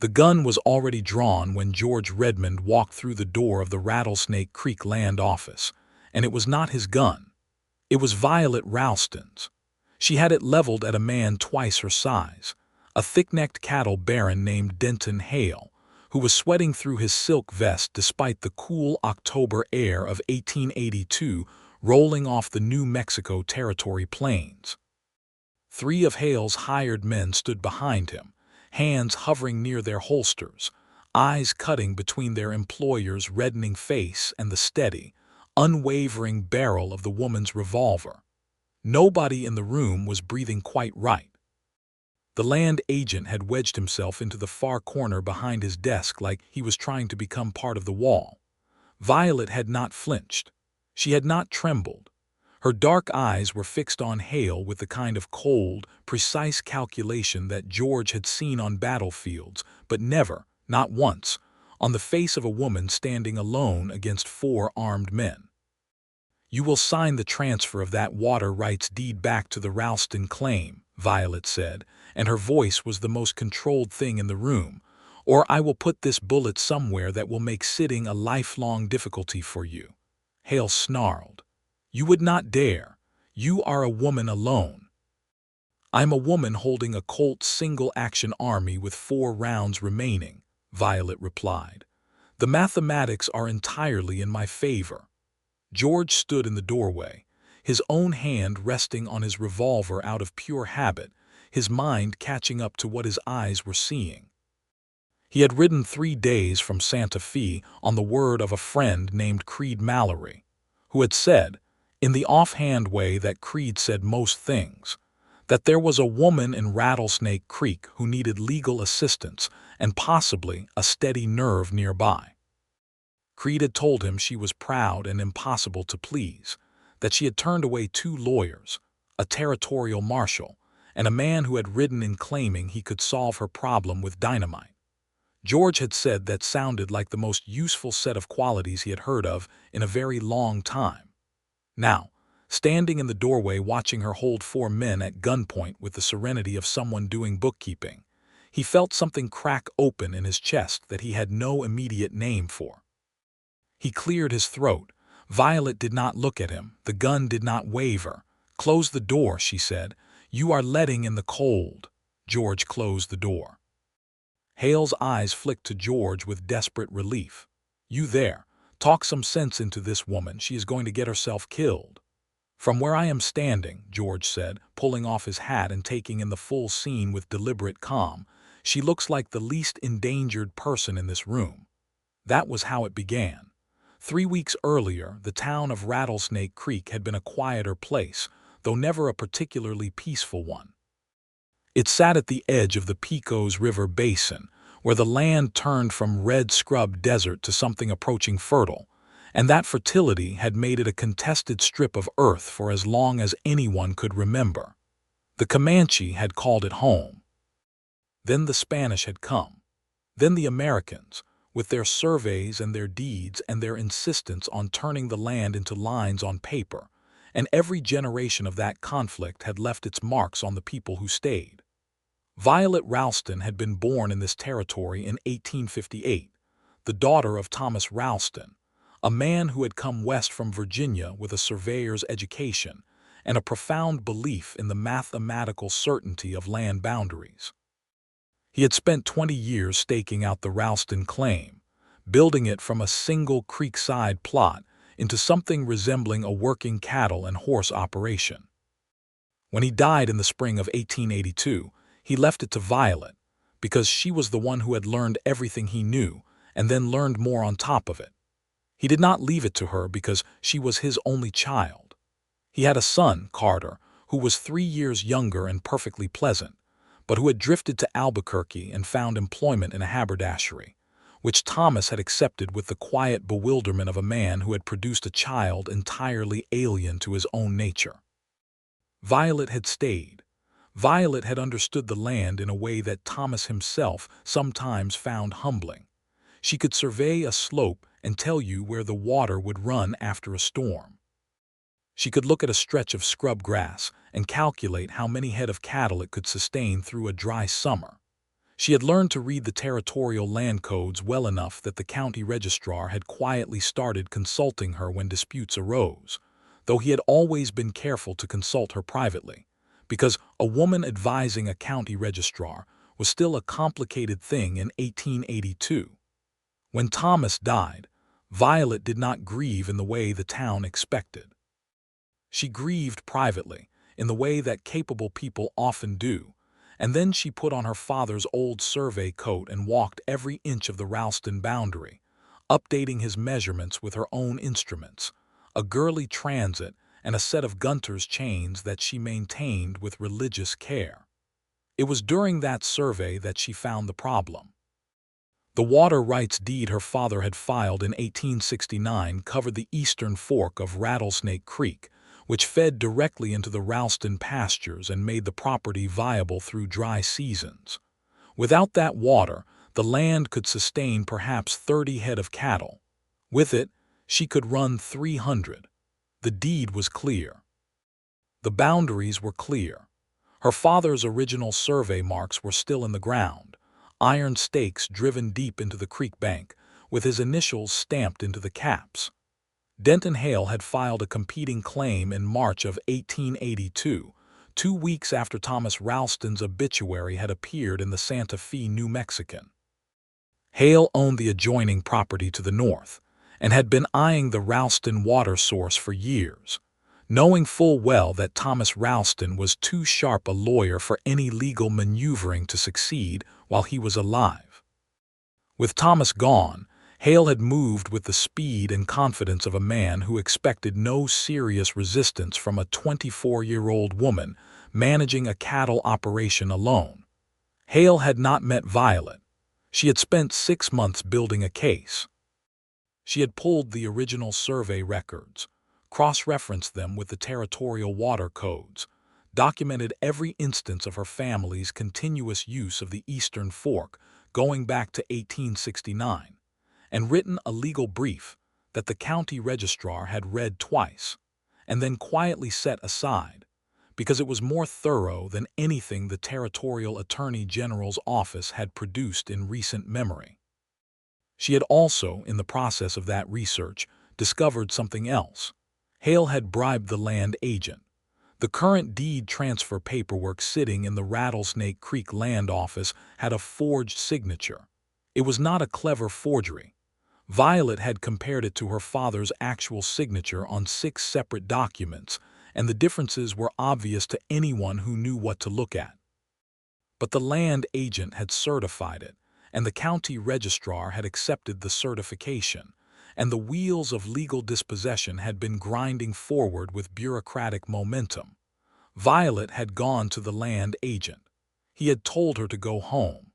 The gun was already drawn when George Redmond walked through the door of the Rattlesnake Creek land office, and it was not his gun. It was Violet Ralston's. She had it leveled at a man twice her size, a thick-necked cattle baron named Denton Hale, who was sweating through his silk vest despite the cool October air of 1882 rolling off the New Mexico Territory plains. Three of Hale's hired men stood behind him, hands hovering near their holsters, eyes cutting between their employer's reddening face and the steady, unwavering barrel of the woman's revolver. Nobody in the room was breathing quite right. The land agent had wedged himself into the far corner behind his desk like he was trying to become part of the wall. Violet had not flinched. She had not trembled. Her dark eyes were fixed on Hale with the kind of cold, precise calculation that George had seen on battlefields, but never, not once, on the face of a woman standing alone against four armed men. "You will sign the transfer of that water rights deed back to the Ralston claim," Violet said, and her voice was the most controlled thing in the room, "or I will put this bullet somewhere that will make sitting a lifelong difficulty for you." Hale snarled. "You would not dare. You are a woman alone." "I'm a woman holding a Colt single-action army with 4 rounds remaining," Violet replied. "The mathematics are entirely in my favor." George stood in the doorway, his own hand resting on his revolver out of pure habit, his mind catching up to what his eyes were seeing. He had ridden 3 days from Santa Fe on the word of a friend named Creed Mallory, who had said, in the offhand way that Creed said most things, that there was a woman in Rattlesnake Creek who needed legal assistance and possibly a steady nerve nearby. Creed had told him she was proud and impossible to please, that she had turned away 2 lawyers, a territorial marshal, and a man who had ridden in claiming he could solve her problem with dynamite. George had said that sounded like the most useful set of qualities he had heard of in a very long time. Now, standing in the doorway watching her hold 4 men at gunpoint with the serenity of someone doing bookkeeping, he felt something crack open in his chest that he had no immediate name for. He cleared his throat. Violet did not look at him. The gun did not waver. "Close the door," she said. "You are letting in the cold." George closed the door. Hale's eyes flicked to George with desperate relief. "You there. Talk some sense into this woman. She is going to get herself killed." "From where I am standing," George said, pulling off his hat and taking in the full scene with deliberate calm, "she looks like the least endangered person in this room." That was how it began. 3 weeks earlier, the town of Rattlesnake Creek had been a quieter place, though never a particularly peaceful one. It sat at the edge of the Pecos River basin, where the land turned from red scrub desert to something approaching fertile, and that fertility had made it a contested strip of earth for as long as anyone could remember. The Comanche had called it home. Then the Spanish had come. Then the Americans, with their surveys and their deeds and their insistence on turning the land into lines on paper, and every generation of that conflict had left its marks on the people who stayed. Violet Ralston had been born in this territory in 1858, the daughter of Thomas Ralston, a man who had come west from Virginia with a surveyor's education and a profound belief in the mathematical certainty of land boundaries. He had spent 20 years staking out the Ralston claim, building it from a single creekside plot into something resembling a working cattle and horse operation. When he died in the spring of 1882, he left it to Violet, because she was the one who had learned everything he knew and then learned more on top of it. He did not leave it to her because she was his only child. He had a son, Carter, who was 3 years younger and perfectly pleasant, but who had drifted to Albuquerque and found employment in a haberdashery, which Thomas had accepted with the quiet bewilderment of a man who had produced a child entirely alien to his own nature. Violet had stayed. Violet had understood the land in a way that Thomas himself sometimes found humbling. She could survey a slope and tell you where the water would run after a storm. She could look at a stretch of scrub grass and calculate how many head of cattle it could sustain through a dry summer. She had learned to read the territorial land codes well enough that the county registrar had quietly started consulting her when disputes arose, though he had always been careful to consult her privately, because a woman advising a county registrar was still a complicated thing in 1882. When Thomas died, Violet did not grieve in the way the town expected. She grieved privately, in the way that capable people often do, and then she put on her father's old survey coat and walked every inch of the Ralston boundary, updating his measurements with her own instruments, a girly transit and a set of Gunter's chains that she maintained with religious care. It was during that survey that she found the problem. The water rights deed her father had filed in 1869 covered the eastern fork of Rattlesnake Creek, which fed directly into the Ralston pastures and made the property viable through dry seasons. Without that water, the land could sustain perhaps 30 head of cattle. With it, she could run 300. The deed was clear. The boundaries were clear. Her father's original survey marks were still in the ground, iron stakes driven deep into the creek bank, with his initials stamped into the caps. Denton Hale had filed a competing claim in March of 1882, 2 weeks after Thomas Ralston's obituary had appeared in the Santa Fe New Mexican. Hale owned the adjoining property to the north, and had been eyeing the Ralston water source for years, knowing full well that Thomas Ralston was too sharp a lawyer for any legal maneuvering to succeed while he was alive. With Thomas gone, Hale had moved with the speed and confidence of a man who expected no serious resistance from a 24-year-old woman managing a cattle operation alone. Hale had not met Violet. She had spent 6 months building a case. She had pulled the original survey records, cross-referenced them with the territorial water codes, documented every instance of her family's continuous use of the Eastern Fork going back to 1869, and written a legal brief that the county registrar had read twice, and then quietly set aside, because it was more thorough than anything the Territorial Attorney General's office had produced in recent memory. She had also, in the process of that research, discovered something else. Hale had bribed the land agent. The current deed transfer paperwork sitting in the Rattlesnake Creek land office had a forged signature. It was not a clever forgery. Violet had compared it to her father's actual signature on 6 separate documents, and the differences were obvious to anyone who knew what to look at. But the land agent had certified it, and the county registrar had accepted the certification, and the wheels of legal dispossession had been grinding forward with bureaucratic momentum. Violet had gone to the land agent. He had told her to go home.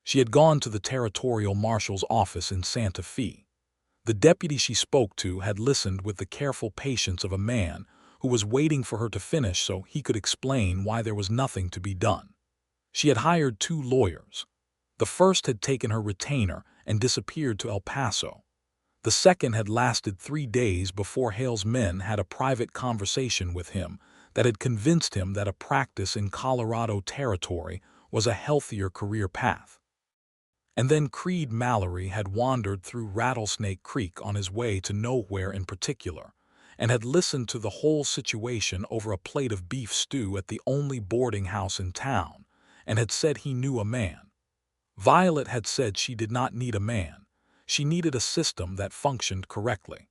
She had gone to the territorial marshal's office in Santa Fe. The deputy she spoke to had listened with the careful patience of a man who was waiting for her to finish so he could explain why there was nothing to be done. She had hired 2 lawyers. The first had taken her retainer and disappeared to El Paso. The second had lasted 3 days before Hale's men had a private conversation with him that had convinced him that a practice in Colorado territory was a healthier career path. And then Creed Mallory had wandered through Rattlesnake Creek on his way to nowhere in particular, and had listened to the whole situation over a plate of beef stew at the only boarding house in town, and had said he knew a man. Violet had said she did not need a man. She needed a system that functioned correctly.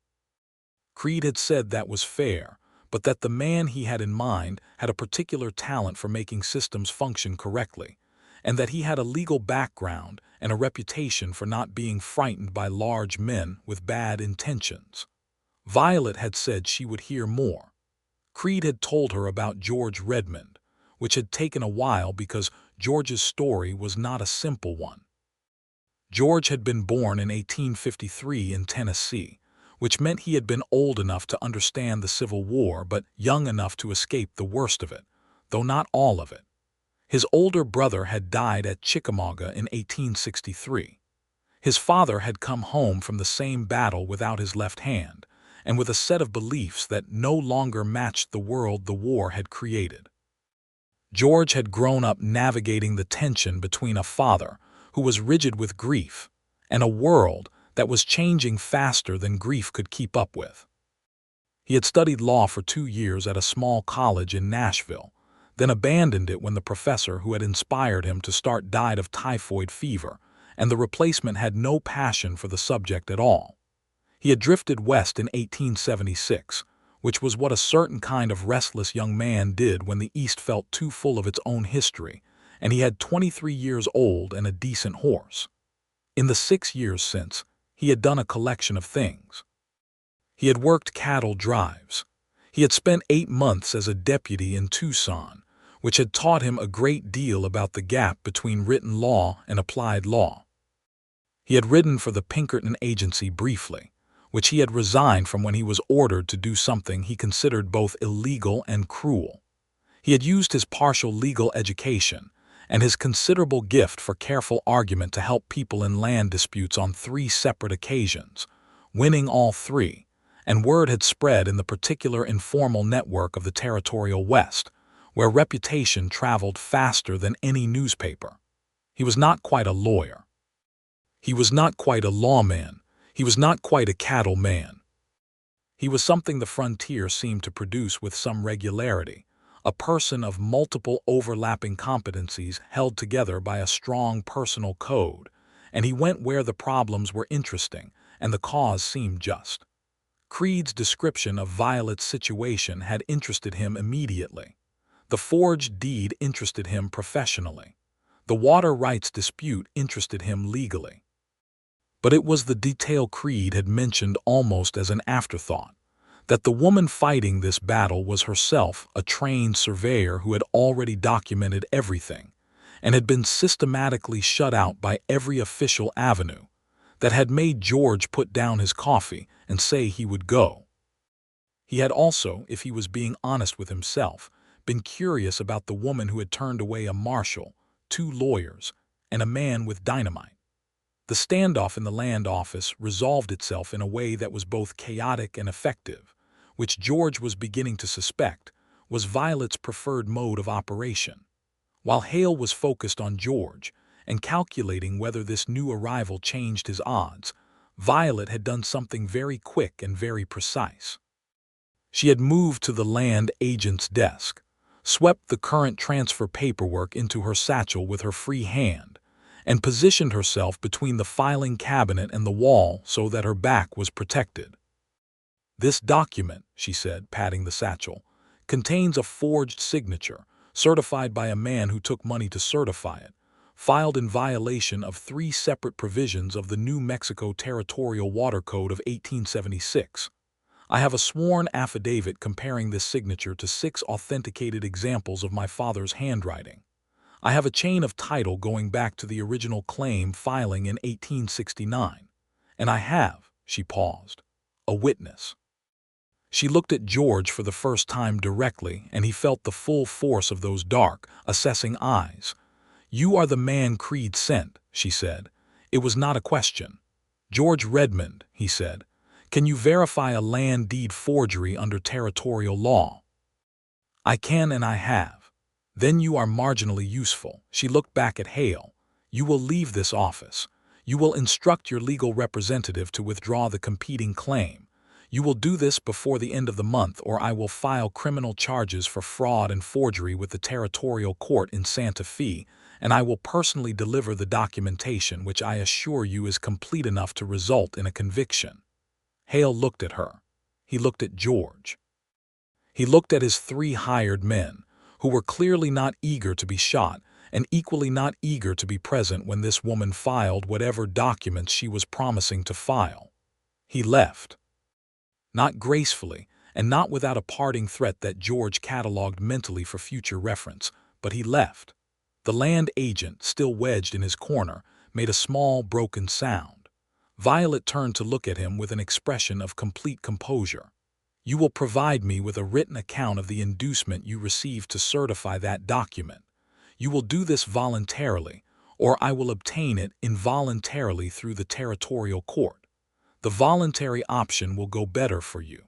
Creed had said that was fair, but that the man he had in mind had a particular talent for making systems function correctly, and that he had a legal background and a reputation for not being frightened by large men with bad intentions. Violet had said she would hear more. Creed had told her about George Redmond, which had taken a while because George's story was not a simple one. George had been born in 1853 in Tennessee, which meant he had been old enough to understand the Civil War but young enough to escape the worst of it, though not all of it. His older brother had died at Chickamauga in 1863. His father had come home from the same battle without his left hand, and with a set of beliefs that no longer matched the world the war had created. George had grown up navigating the tension between a father who was rigid with grief and a world that was changing faster than grief could keep up with. He had studied law for 2 years at a small college in Nashville, then abandoned it when the professor who had inspired him to start died of typhoid fever, and the replacement had no passion for the subject at all. He had drifted west in 1876, which was what a certain kind of restless young man did when the East felt too full of its own history, and he had 23 years old and a decent horse. In the 6 years since, he had done a collection of things. He had worked cattle drives. He had spent 8 months as a deputy in Tucson, which had taught him a great deal about the gap between written law and applied law. He had ridden for the Pinkerton Agency briefly, which he had resigned from when he was ordered to do something he considered both illegal and cruel. He had used his partial legal education and his considerable gift for careful argument to help people in land disputes on 3 separate occasions, winning all 3, and word had spread in the particular informal network of the territorial West, where reputation traveled faster than any newspaper. He was not quite a lawyer. He was not quite a lawman. He was not quite a cattle man. He was something the frontier seemed to produce with some regularity, a person of multiple overlapping competencies held together by a strong personal code, and he went where the problems were interesting and the cause seemed just. Creed's description of Violet's situation had interested him immediately. The forged deed interested him professionally. The water rights dispute interested him legally. But it was the detail Creed had mentioned almost as an afterthought, that the woman fighting this battle was herself a trained surveyor who had already documented everything and had been systematically shut out by every official avenue, that had made George put down his coffee and say he would go. He had also, if he was being honest with himself, been curious about the woman who had turned away a marshal, 2 lawyers, and a man with dynamite. The standoff in the land office resolved itself in a way that was both chaotic and effective, which George was beginning to suspect was Violet's preferred mode of operation. While Hale was focused on George and calculating whether this new arrival changed his odds, Violet had done something very quick and very precise. She had moved to the land agent's desk, swept the current transfer paperwork into her satchel with her free hand, and positioned herself between the filing cabinet and the wall so that her back was protected. "This document," she said, patting the satchel, "contains a forged signature, certified by a man who took money to certify it, filed in violation of 3 separate provisions of the New Mexico Territorial Water Code of 1876. I have a sworn affidavit comparing this signature to 6 authenticated examples of my father's handwriting. I have a chain of title going back to the original claim filing in 1869. And I have," she paused, "a witness." She looked at George for the first time directly, and he felt the full force of those dark, assessing eyes. "You are the man Creed sent," she said. It was not a question. "George Redmond," he said. "Can you verify a land deed forgery under territorial law?" "I can and I have." "Then you are marginally useful." She looked back at Hale. "You will leave this office. You will instruct your legal representative to withdraw the competing claim. You will do this before the end of the month, or I will file criminal charges for fraud and forgery with the territorial court in Santa Fe, and I will personally deliver the documentation, which I assure you is complete enough to result in a conviction." Hale looked at her. He looked at George. He looked at his 3 hired men, who were clearly not eager to be shot and equally not eager to be present when this woman filed whatever documents she was promising to file. He left. Not gracefully, and not without a parting threat that George catalogued mentally for future reference, but he left. The land agent, still wedged in his corner, made a small, broken sound. Violet turned to look at him with an expression of complete composure. "You will provide me with a written account of the inducement you received to certify that document. You will do this voluntarily, or I will obtain it involuntarily through the territorial court. The voluntary option will go better for you."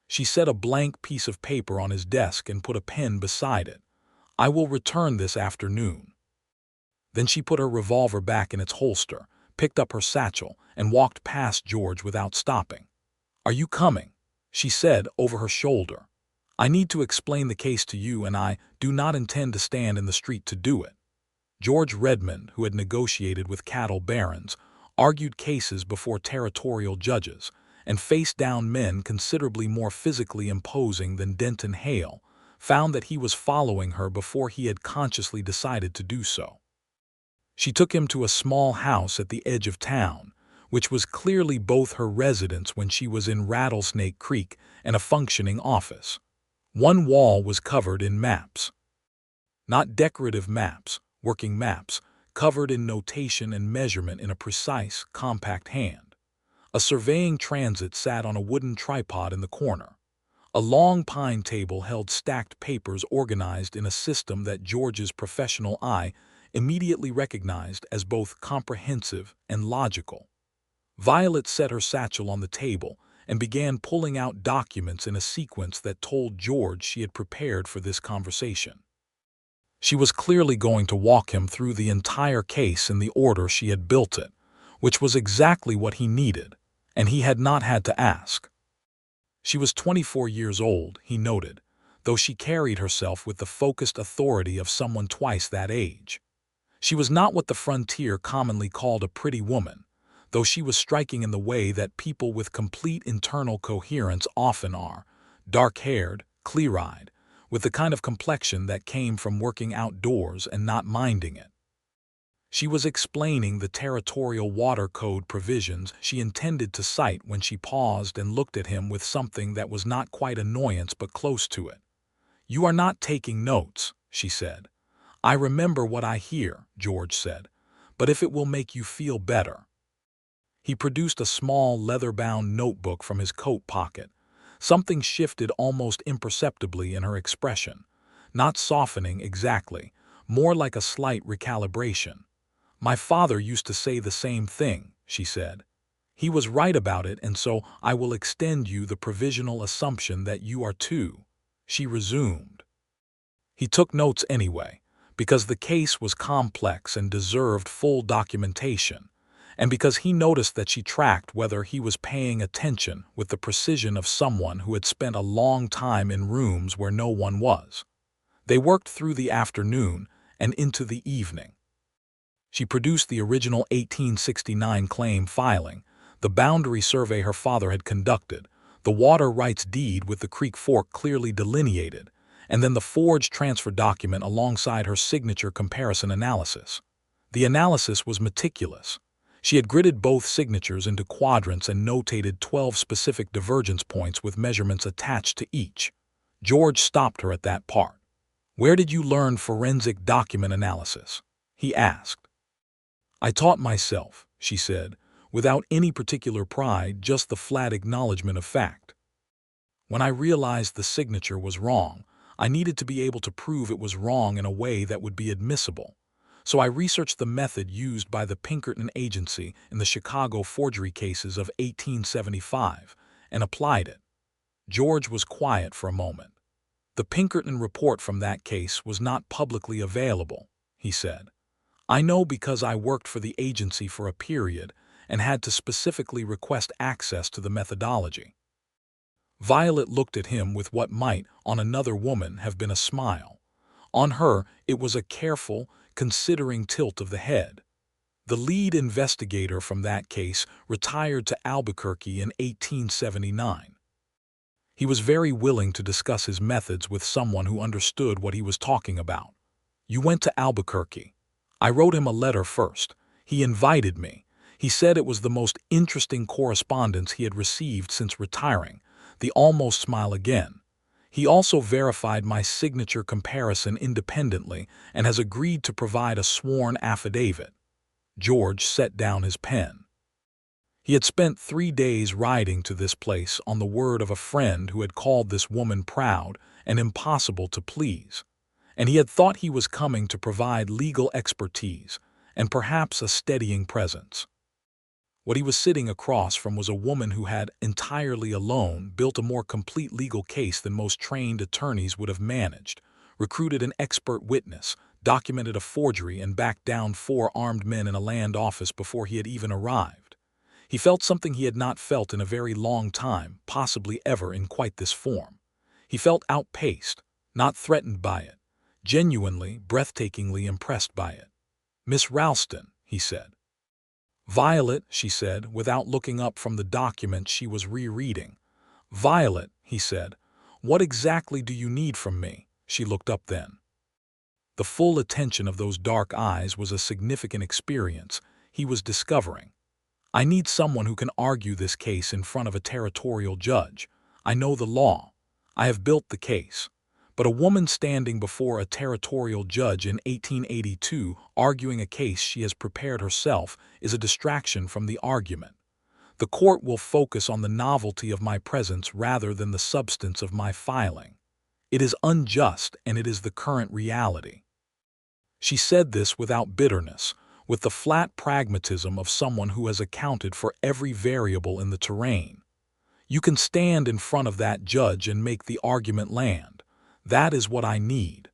She set a blank piece of paper on his desk and put a pen beside it. I will return this afternoon." Then she put her revolver back in its holster, picked up her satchel, and walked past George without stopping. "Are you coming?" she said over her shoulder. "I need to explain the case to you, and I do not intend to stand in the street to do it." George Redmond, who had negotiated with cattle barons, argued cases before territorial judges, and faced down men considerably more physically imposing than Denton Hale, found that he was following her before he had consciously decided to do so. She took him to a small house at the edge of town, which was clearly both her residence when she was in Rattlesnake Creek and a functioning office. One wall was covered in maps. Not decorative maps, working maps, covered in notation and measurement in a precise, compact hand. A surveying transit sat on a wooden tripod in the corner. A long pine table held stacked papers organized in a system that George's professional eye immediately recognized as both comprehensive and logical. Violet set her satchel on the table and began pulling out documents in a sequence that told George she had prepared for this conversation. She was clearly going to walk him through the entire case in the order she had built it, which was exactly what he needed, and he had not had to ask. She was 24 years old, he noted, though she carried herself with the focused authority of someone twice that age. She was not what the frontier commonly called a pretty woman, though she was striking in the way that people with complete internal coherence often are, dark-haired, clear-eyed, with the kind of complexion that came from working outdoors and not minding it. She was explaining the territorial water code provisions she intended to cite when she paused and looked at him with something that was not quite annoyance but close to it. "You are not taking notes," she said. "I remember what I hear," George said, "but if it will make you feel better." He produced a small leather-bound notebook from his coat pocket. Something shifted almost imperceptibly in her expression, not softening exactly, more like a slight recalibration. "My father used to say the same thing," she said. "He was right about it, and so I will extend you the provisional assumption that you are too," she resumed. He took notes anyway, because the case was complex and deserved full documentation, and because he noticed that she tracked whether he was paying attention with the precision of someone who had spent a long time in rooms where no one was. They worked through the afternoon and into the evening. She produced the original 1869 claim filing, the boundary survey her father had conducted, the water rights deed with the creek fork clearly delineated, and then the forged transfer document alongside her signature comparison analysis. The analysis was meticulous. She had gridded both signatures into quadrants and notated 12 specific divergence points with measurements attached to each. George stopped her at that part. "Where did you learn forensic document analysis?" he asked. "I taught myself," she said, without any particular pride, just the flat acknowledgement of fact. "When I realized the signature was wrong, I needed to be able to prove it was wrong in a way that would be admissible. So I researched the method used by the Pinkerton Agency in the Chicago forgery cases of 1875 and applied it." George was quiet for a moment. "The Pinkerton report from that case was not publicly available," he said. "I know because I worked for the agency for a period and had to specifically request access to the methodology." Violet looked at him with what might, on another woman, have been a smile. On her, it was a careful, considering tilt of the head. The lead investigator from that case retired to Albuquerque in 1879. He was very willing to discuss his methods with someone who understood what he was talking about. "You went to Albuquerque." "I wrote him a letter first. He invited me. He said it was the most interesting correspondence he had received since retiring." The almost smile again. "He also verified my signature comparison independently and has agreed to provide a sworn affidavit." George set down his pen. He had spent 3 days riding to this place on the word of a friend who had called this woman proud and impossible to please, and he had thought he was coming to provide legal expertise and perhaps a steadying presence. What he was sitting across from was a woman who had, entirely alone, built a more complete legal case than most trained attorneys would have managed, recruited an expert witness, documented a forgery, and backed down 4 armed men in a land office before he had even arrived. He felt something he had not felt in a very long time, possibly ever in quite this form. He felt outpaced, not threatened by it, genuinely, breathtakingly impressed by it. "Miss Ralston," he said. "Violet," she said, without looking up from the document she was rereading. "Violet," he said, "what exactly do you need from me?" She looked up then. The full attention of those dark eyes was a significant experience. He was discovering. "I need someone who can argue this case in front of a territorial judge. I know the law. I have built the case. But a woman standing before a territorial judge in 1882 arguing a case she has prepared herself is a distraction from the argument. The court will focus on the novelty of my presence rather than the substance of my filing. It is unjust, and it is the current reality." She said this without bitterness, with the flat pragmatism of someone who has accounted for every variable in the terrain. "You can stand in front of that judge and make the argument land. That is what I need."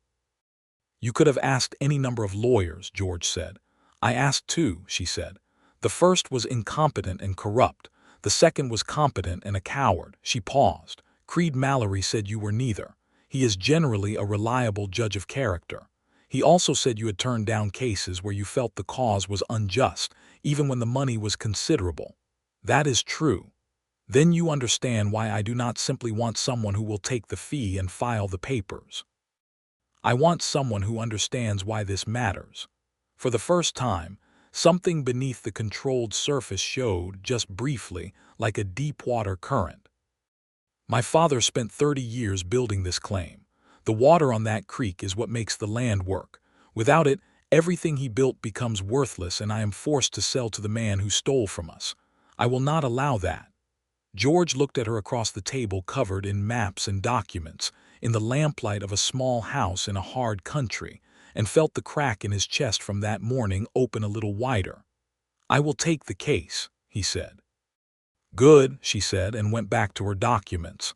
"You could have asked any number of lawyers," George said. "I asked 2, she said. "The first was incompetent and corrupt. The second was competent and a coward." She paused. "Creed Mallory said you were neither. He is generally a reliable judge of character. He also said you had turned down cases where you felt the cause was unjust, even when the money was considerable. That is true. Then you understand why I do not simply want someone who will take the fee and file the papers. I want someone who understands why this matters." For the first time, something beneath the controlled surface showed, just briefly, like a deep-water current. "My father spent 30 years building this claim. The water on that creek is what makes the land work. Without it, everything he built becomes worthless, and I am forced to sell to the man who stole from us. I will not allow that." George looked at her across the table covered in maps and documents, in the lamplight of a small house in a hard country, and felt the crack in his chest from that morning open a little wider. "I will take the case," he said. "Good," she said, and went back to her documents.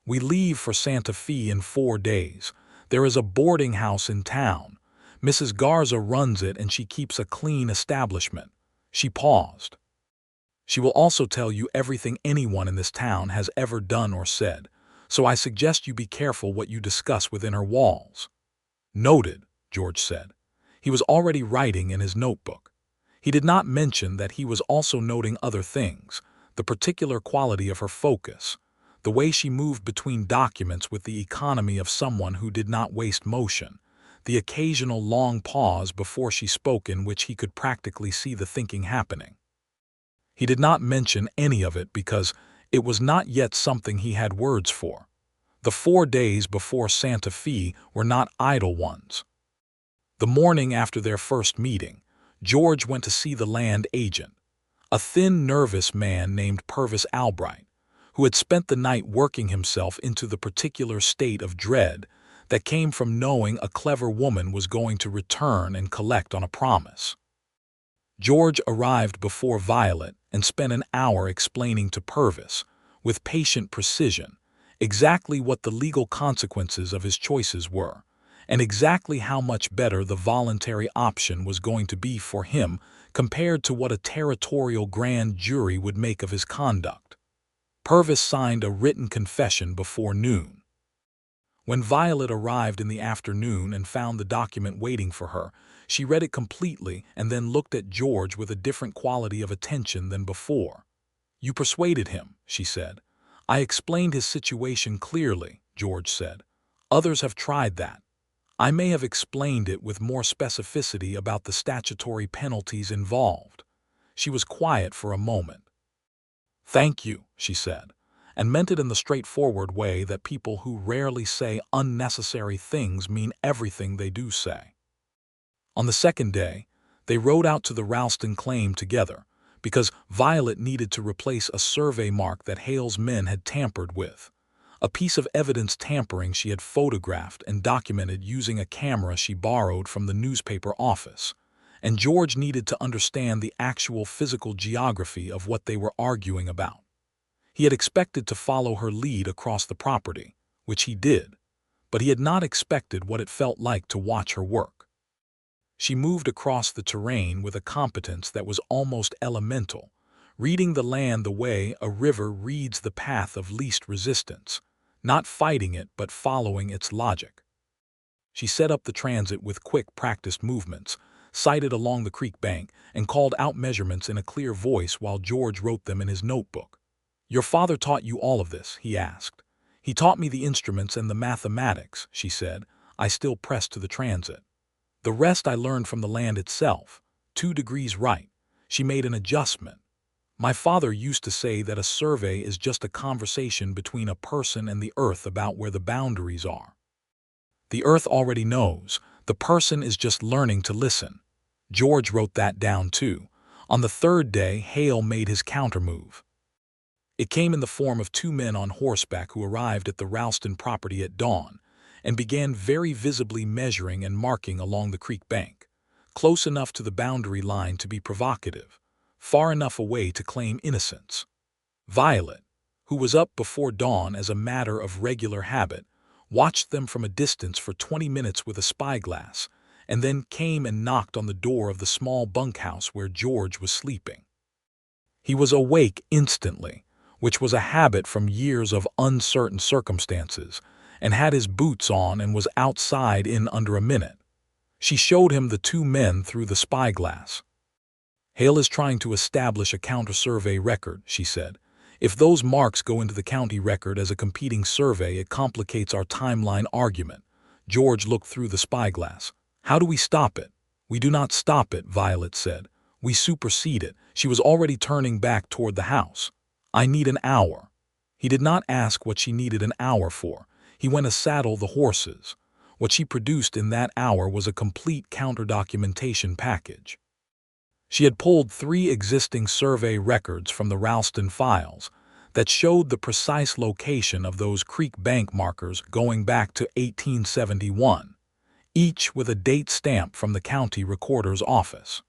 "We leave for Santa Fe in 4 days. There is a boarding house in town. Mrs. Garza runs it, and she keeps a clean establishment." She paused. "She will also tell you everything anyone in this town has ever done or said, so I suggest you be careful what you discuss within her walls." "Noted," George said. He was already writing in his notebook. He did not mention that he was also noting other things, the particular quality of her focus, the way she moved between documents with the economy of someone who did not waste motion, the occasional long pause before she spoke in which he could practically see the thinking happening. He did not mention any of it because it was not yet something he had words for. The 4 days before Santa Fe were not idle ones. The morning after their first meeting, George went to see the land agent, a thin, nervous man named Purvis Albright, who had spent the night working himself into the particular state of dread that came from knowing a clever woman was going to return and collect on a promise. George arrived before Violet and spent an hour explaining to Purvis, with patient precision, exactly what the legal consequences of his choices were, and exactly how much better the voluntary option was going to be for him compared to what a territorial grand jury would make of his conduct. Purvis signed a written confession before noon. When Violet arrived in the afternoon and found the document waiting for her, she read it completely and then looked at George with a different quality of attention than before. "You persuaded him," she said. "I explained his situation clearly," George said. "Others have tried that. I may have explained it with more specificity about the statutory penalties involved." She was quiet for a moment. "Thank you," she said, and meant it in the straightforward way that people who rarely say unnecessary things mean everything they do say. On the second day, they rode out to the Ralston claim together, because Violet needed to replace a survey mark that Hale's men had tampered with, a piece of evidence tampering she had photographed and documented using a camera she borrowed from the newspaper office, and George needed to understand the actual physical geography of what they were arguing about. He had expected to follow her lead across the property, which he did, but he had not expected what it felt like to watch her work. She moved across the terrain with a competence that was almost elemental, reading the land the way a river reads the path of least resistance, not fighting it but following its logic. She set up the transit with quick, practiced movements, sighted along the creek bank, and called out measurements in a clear voice while George wrote them in his notebook. "Your father taught you all of this?" he asked. "He taught me the instruments and the mathematics," she said. I still pressed to the transit. "The rest I learned from the land itself. 2 degrees right." She made an adjustment. "My father used to say that a survey is just a conversation between a person and the earth about where the boundaries are. The earth already knows. The person is just learning to listen." George wrote that down too. On the third day, Hale made his countermove. It came in the form of 2 men on horseback who arrived at the Ralston property at dawn and began very visibly measuring and marking along the creek bank, close enough to the boundary line to be provocative, far enough away to claim innocence. Violet, who was up before dawn as a matter of regular habit, watched them from a distance for 20 minutes with a spyglass, and then came and knocked on the door of the small bunkhouse where George was sleeping. He was awake instantly, which was a habit from years of uncertain circumstances, and had his boots on and was outside in under a minute. She showed him the 2 men through the spyglass. "Hale is trying to establish a counter-survey record," she said. "If those marks go into the county record as a competing survey, it complicates our timeline argument." George looked through the spyglass. "How do we stop it?" "We do not stop it," Violet said. "We supersede it." She was already turning back toward the house. "I need an hour." He did not ask what she needed an hour for. He went to saddle the horses. What she produced in that hour was a complete counter-documentation package. She had pulled 3 existing survey records from the Ralston files that showed the precise location of those creek bank markers going back to 1871, each with a date stamp from the county recorder's office.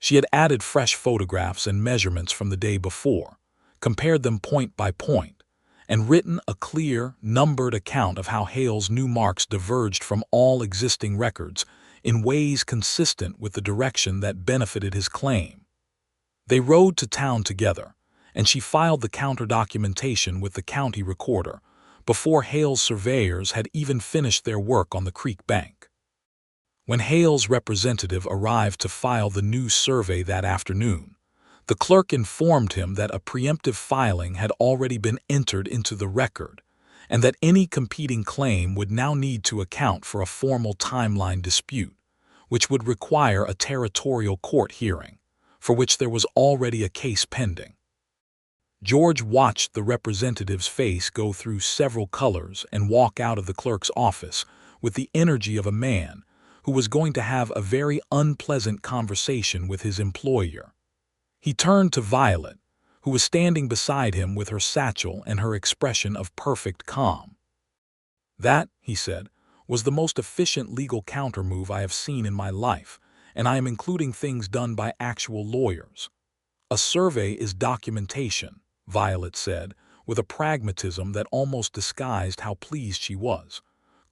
She had added fresh photographs and measurements from the day before, compared them point by point, and written a clear, numbered account of how Hale's new marks diverged from all existing records in ways consistent with the direction that benefited his claim. They rode to town together, and she filed the counter-documentation with the county recorder before Hale's surveyors had even finished their work on the creek bank. When Hale's representative arrived to file the new survey that afternoon, the clerk informed him that a preemptive filing had already been entered into the record, and that any competing claim would now need to account for a formal timeline dispute, which would require a territorial court hearing, for which there was already a case pending. George watched the representative's face go through several colors and walk out of the clerk's office with the energy of a man who was going to have a very unpleasant conversation with his employer. He turned to Violet, who was standing beside him with her satchel and her expression of perfect calm. "That," he said, "was the most efficient legal countermove I have seen in my life, and I am including things done by actual lawyers." "A survey is documentation," Violet said, with a pragmatism that almost disguised how pleased she was.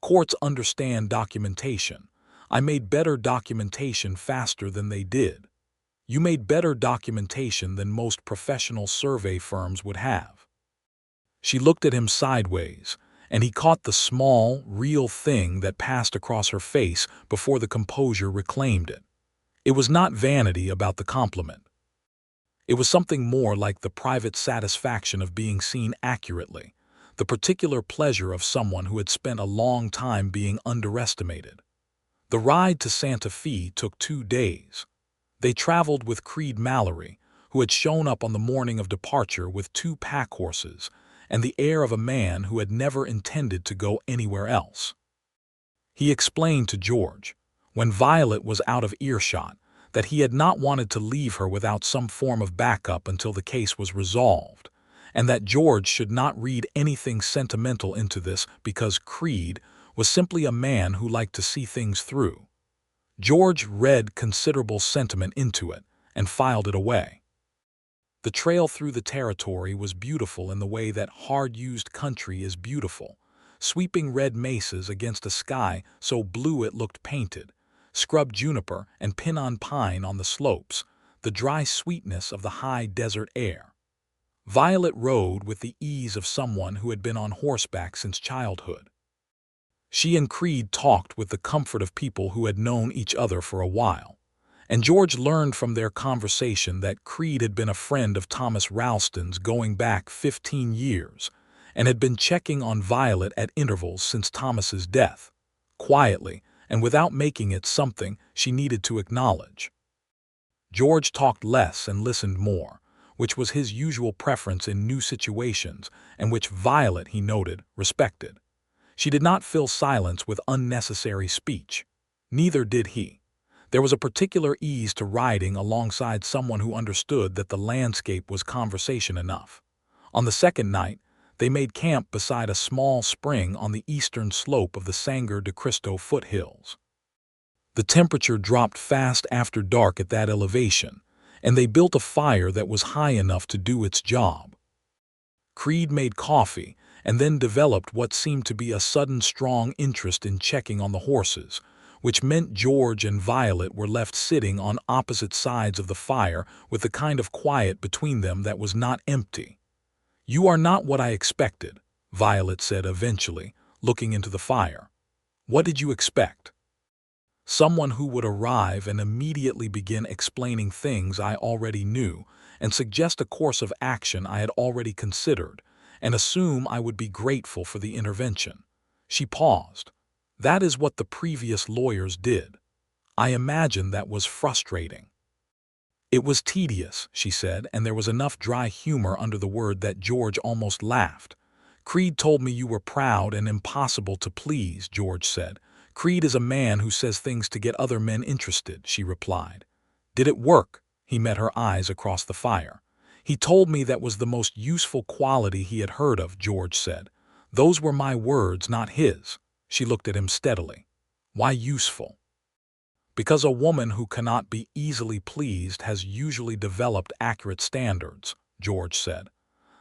"Courts understand documentation. I made better documentation faster than they did. You made better documentation than most professional survey firms would have." She looked at him sideways, and he caught the small, real thing that passed across her face before the composure reclaimed it. It was not vanity about the compliment. It was something more like the private satisfaction of being seen accurately, the particular pleasure of someone who had spent a long time being underestimated. The ride to Santa Fe took 2 days. They traveled with Creed Mallory, who had shown up on the morning of departure with 2 pack horses and the air of a man who had never intended to go anywhere else. He explained to George, when Violet was out of earshot, that he had not wanted to leave her without some form of backup until the case was resolved, and that George should not read anything sentimental into this because Creed was simply a man who liked to see things through. George read considerable sentiment into it and filed it away. The trail through the territory was beautiful in the way that hard-used country is beautiful, sweeping red mesas against a sky so blue it looked painted, scrub juniper and pinon pine on the slopes, the dry sweetness of the high desert air. Violet rode with the ease of someone who had been on horseback since childhood. She and Creed talked with the comfort of people who had known each other for a while, and George learned from their conversation that Creed had been a friend of Thomas Ralston's going back 15 years and had been checking on Violet at intervals since Thomas's death, quietly and without making it something she needed to acknowledge. George talked less and listened more, which was his usual preference in new situations and which Violet, he noted, respected. She did not fill silence with unnecessary speech. Neither did he. There was a particular ease to riding alongside someone who understood that the landscape was conversation enough. On the second night, they made camp beside a small spring on the eastern slope of the Sangre de Cristo foothills. The temperature dropped fast after dark at that elevation, and they built a fire that was high enough to do its job. Creed made coffee and then developed what seemed to be a sudden strong interest in checking on the horses, which meant George and Violet were left sitting on opposite sides of the fire with the kind of quiet between them that was not empty. "You are not what I expected," Violet said eventually, looking into the fire. "What did you expect?" "Someone who would arrive and immediately begin explaining things I already knew and suggest a course of action I had already considered, and assume I would be grateful for the intervention." She paused. "That is what the previous lawyers did. I imagine that was frustrating." "It was tedious," she said, and there was enough dry humor under the word that George almost laughed. "Creed told me you were proud and impossible to please," George said. "Creed is a man who says things to get other men interested," she replied. "Did it work?" He met her eyes across the fire. "He told me that was the most useful quality he had heard of," George said. "Those were my words, not his." She looked at him steadily. "Why useful?" "Because a woman who cannot be easily pleased has usually developed accurate standards," George said.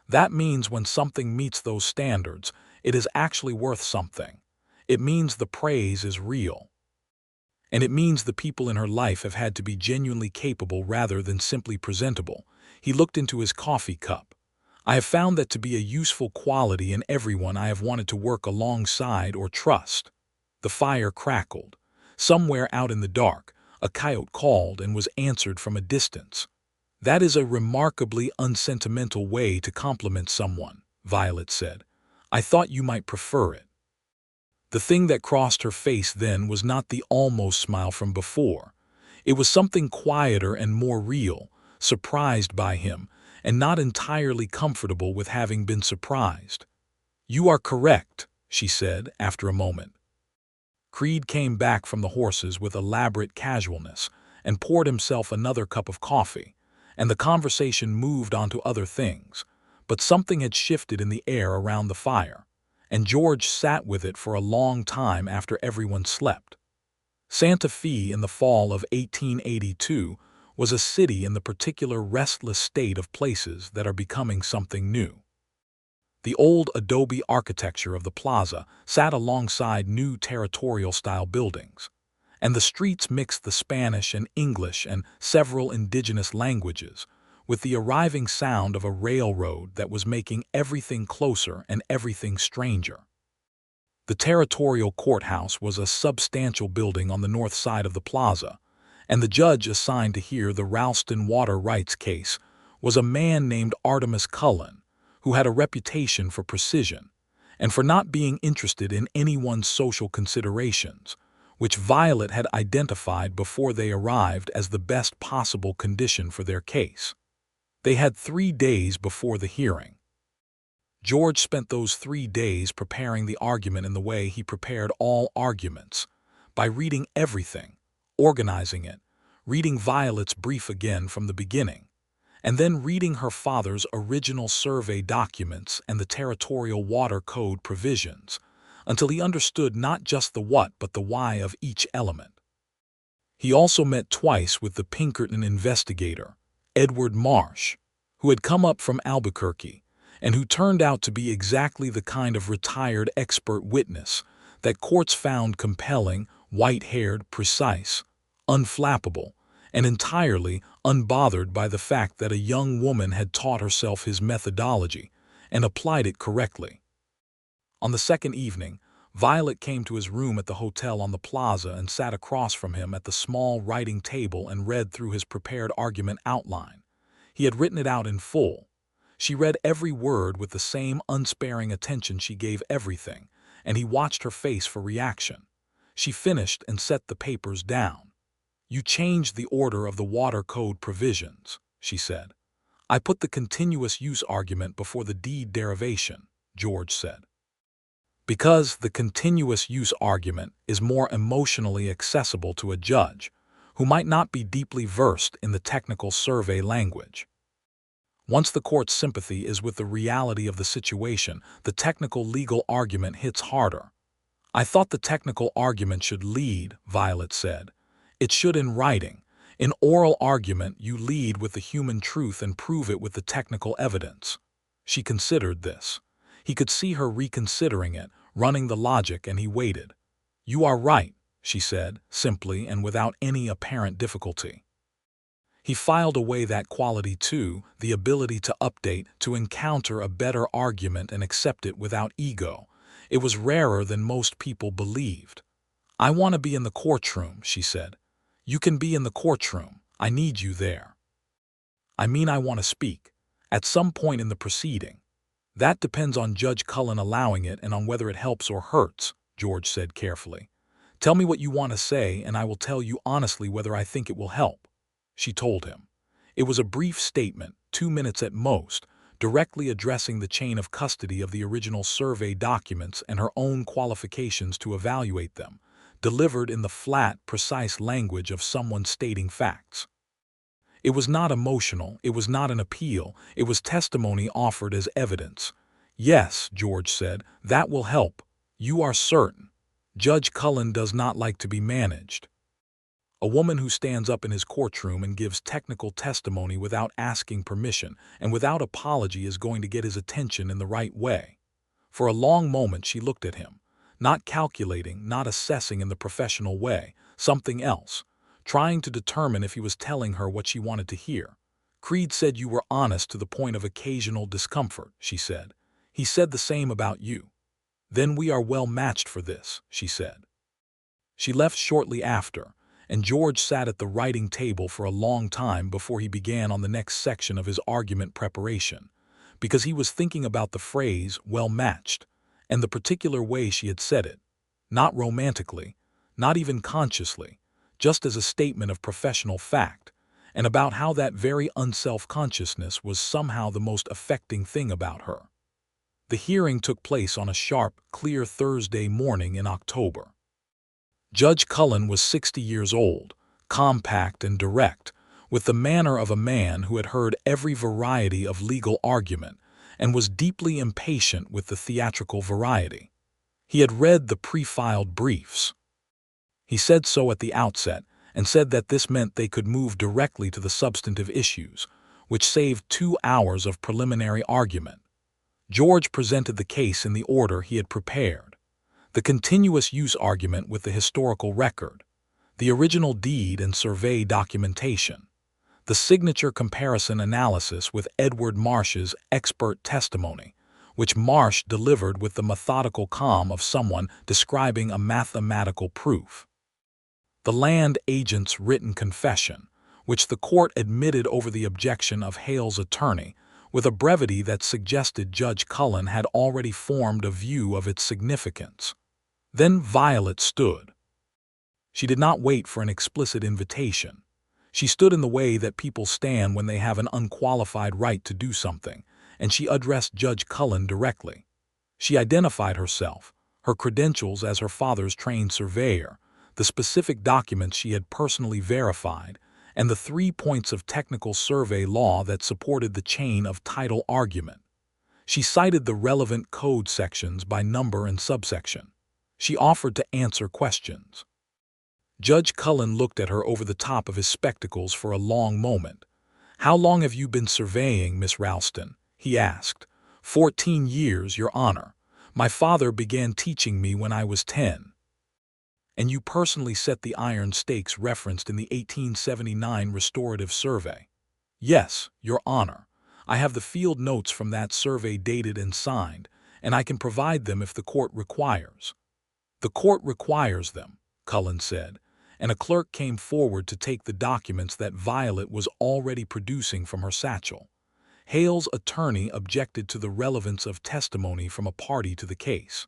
"That means when something meets those standards, it is actually worth something. It means the praise is real. And it means the people in her life have had to be genuinely capable rather than simply presentable." He looked into his coffee cup. "I have found that to be a useful quality in everyone I have wanted to work alongside or trust." The fire crackled. Somewhere out in the dark, a coyote called and was answered from a distance. "That is a remarkably unsentimental way to compliment someone," Violet said. "I thought you might prefer it." The thing that crossed her face then was not the almost smile from before. It was something quieter and more real, surprised by him, and not entirely comfortable with having been surprised. "You are correct," she said after a moment. Creed came back from the horses with elaborate casualness and poured himself another cup of coffee, and the conversation moved on to other things, but something had shifted in the air around the fire, and George sat with it for a long time after everyone slept. Santa Fe in the fall of 1882 was a city in the particular restless state of places that are becoming something new. The old adobe architecture of the plaza sat alongside new territorial-style buildings, and the streets mixed the Spanish and English and several indigenous languages, with the arriving sound of a railroad that was making everything closer and everything stranger. The territorial courthouse was a substantial building on the north side of the plaza, and the judge assigned to hear the Ralston water rights case was a man named Artemus Cullen, who had a reputation for precision and for not being interested in anyone's social considerations, which Violet had identified before they arrived as the best possible condition for their case. They had 3 days before the hearing. George spent those 3 days preparing the argument in the way he prepared all arguments, by reading everything, organizing it, reading Violet's brief again from the beginning, and then reading her father's original survey documents and the territorial water code provisions, until he understood not just the what but the why of each element. He also met twice with the Pinkerton investigator, Edward Marsh, who had come up from Albuquerque and who turned out to be exactly the kind of retired expert witness that courts found compelling, white-haired, precise, unflappable, and entirely unbothered by the fact that a young woman had taught herself his methodology and applied it correctly. On the second evening, Violet came to his room at the hotel on the plaza and sat across from him at the small writing table and read through his prepared argument outline. He had written it out in full. She read every word with the same unsparing attention she gave everything, and he watched her face for reaction. She finished and set the papers down. "You changed the order of the water code provisions," she said. "I put the continuous use argument before the deed derivation," George said. "Because the continuous use argument is more emotionally accessible to a judge who might not be deeply versed in the technical survey language. Once the court's sympathy is with the reality of the situation, the technical legal argument hits harder." "I thought the technical argument should lead," Violet said. "It should in writing. In oral argument, you lead with the human truth and prove it with the technical evidence." She considered this. He could see her reconsidering it, running the logic, and he waited. "You are right," she said, simply and without any apparent difficulty. He filed away that quality too, the ability to update, to encounter a better argument and accept it without ego. It was rarer than most people believed. "I want to be in the courtroom," she said. "You can be in the courtroom. I need you there." "I mean, I want to speak. At some point in the proceeding." "That depends on Judge Cullen allowing it and on whether it helps or hurts," George said carefully. "Tell me what you want to say and I will tell you honestly whether I think it will help." She told him. It was a brief statement, 2 minutes at most, directly addressing the chain of custody of the original survey documents and her own qualifications to evaluate them, delivered in the flat, precise language of someone stating facts. It was not emotional, it was not an appeal, it was testimony offered as evidence. "Yes," George said, "that will help. You are certain. Judge Cullen does not like to be managed." A woman who stands up in his courtroom and gives technical testimony without asking permission and without apology is going to get his attention in the right way. For a long moment she looked at him, not calculating, not assessing in the professional way, something else, trying to determine if he was telling her what she wanted to hear. "Creed said you were honest to the point of occasional discomfort," she said. "He said the same about you." "Then we are well matched for this," she said. She left shortly after, and George sat at the writing table for a long time before he began on the next section of his argument preparation, because he was thinking about the phrase "well matched" and the particular way she had said it, not romantically, not even consciously, just as a statement of professional fact, and about how that very unself-consciousness was somehow the most affecting thing about her. The hearing took place on a sharp, clear Thursday morning in October. Judge Cullen was 60 years old, compact and direct, with the manner of a man who had heard every variety of legal argument and was deeply impatient with the theatrical variety. He had read the pre-filed briefs. He said so at the outset and said that this meant they could move directly to the substantive issues, which saved 2 hours of preliminary argument. George presented the case in the order he had prepared. The continuous use argument with the historical record, the original deed and survey documentation, the signature comparison analysis with Edward Marsh's expert testimony, which Marsh delivered with the methodical calm of someone describing a mathematical proof, the land agent's written confession, which the court admitted over the objection of Hale's attorney, with a brevity that suggested Judge Cullen had already formed a view of its significance. Then Violet stood. She did not wait for an explicit invitation. She stood in the way that people stand when they have an unqualified right to do something, and she addressed Judge Cullen directly. She identified herself, her credentials as her father's trained surveyor, the specific documents she had personally verified, and the 3 points of technical survey law that supported the chain of title argument. She cited the relevant code sections by number and subsection. She offered to answer questions. Judge Cullen looked at her over the top of his spectacles for a long moment. "How long have you been surveying, Miss Ralston?" he asked. 14 years, Your Honor. My father began teaching me when I was 10. And you personally set the iron stakes referenced in the 1879 restorative survey? Yes, Your Honor. I have the field notes from that survey dated and signed, and I can provide them if the court requires. The court requires them, Cullen said, and a clerk came forward to take the documents that Violet was already producing from her satchel. Hale's attorney objected to the relevance of testimony from a party to the case.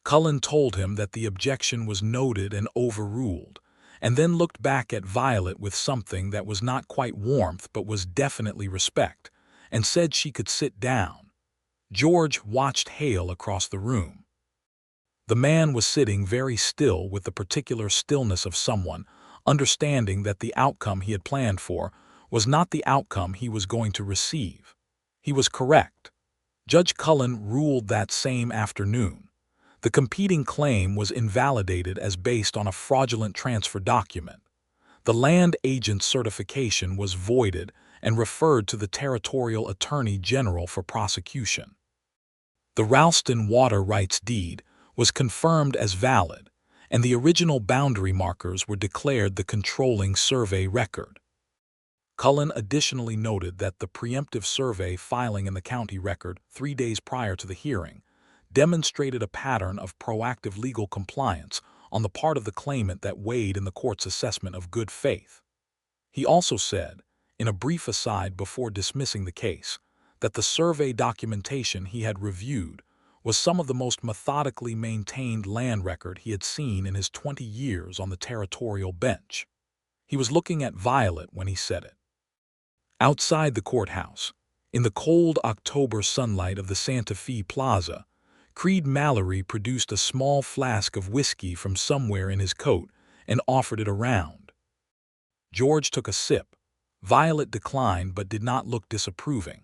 Cullen told him that the objection was noted and overruled, and then looked back at Violet with something that was not quite warmth but was definitely respect, and said she could sit down. George watched Hale across the room. The man was sitting very still with the particular stillness of someone, understanding that the outcome he had planned for was not the outcome he was going to receive. He was correct. Judge Cullen ruled that same afternoon. The competing claim was invalidated as based on a fraudulent transfer document. The land agent's certification was voided and referred to the Territorial Attorney General for prosecution. The Ralston water rights deed was confirmed as valid, and the original boundary markers were declared the controlling survey record. Cullen additionally noted that the preemptive survey filing in the county record 3 days prior to the hearing demonstrated a pattern of proactive legal compliance on the part of the claimant that weighed in the court's assessment of good faith. He also said, in a brief aside before dismissing the case, that the survey documentation he had reviewed was some of the most methodically maintained land record he had seen in his 20 years on the territorial bench. He was looking at Violet when he said it. Outside the courthouse, in the cold October sunlight of the Santa Fe Plaza, Creed Mallory produced a small flask of whiskey from somewhere in his coat and offered it around. George took a sip. Violet declined but did not look disapproving.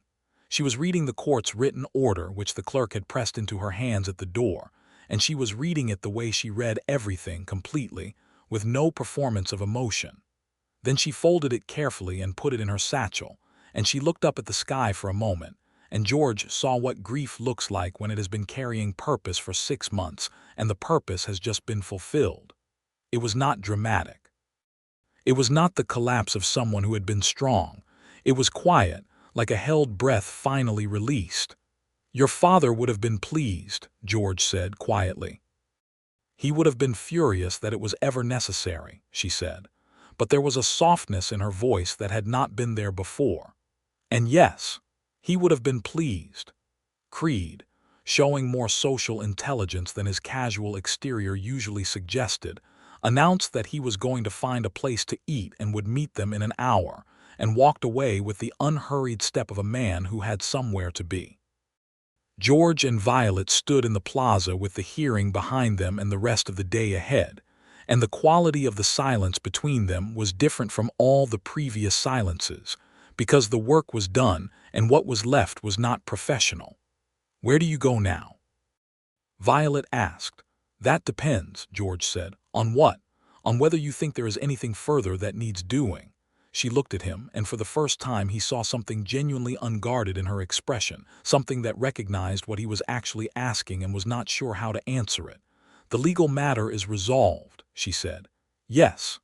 She was reading the court's written order which the clerk had pressed into her hands at the door, and she was reading it the way she read everything completely, with no performance of emotion. Then she folded it carefully and put it in her satchel, and she looked up at the sky for a moment, and George saw what grief looks like when it has been carrying purpose for 6 months and the purpose has just been fulfilled. It was not dramatic. It was not the collapse of someone who had been strong. It was quiet, like a held breath finally released. Your father would have been pleased, George said quietly. He would have been furious that it was ever necessary, she said, but there was a softness in her voice that had not been there before. And yes, he would have been pleased. Creed, showing more social intelligence than his casual exterior usually suggested, announced that he was going to find a place to eat and would meet them in an hour, and walked away with the unhurried step of a man who had somewhere to be. George and Violet stood in the plaza with the hearing behind them and the rest of the day ahead, and the quality of the silence between them was different from all the previous silences, because the work was done and what was left was not professional. Where do you go now? Violet asked. That depends, George said. On what? On whether you think there is anything further that needs doing. She looked at him, and for the first time he saw something genuinely unguarded in her expression, something that recognized what he was actually asking and was not sure how to answer it. The legal matter is resolved, she said. Yes.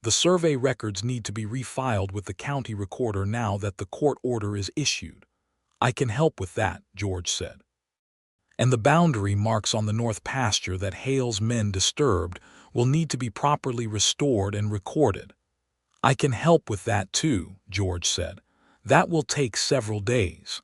The survey records need to be refiled with the county recorder now that the court order is issued. I can help with that, George said. And the boundary marks on the north pasture that Hale's men disturbed will need to be properly restored and recorded. I can help with that too, George said. That will take several days.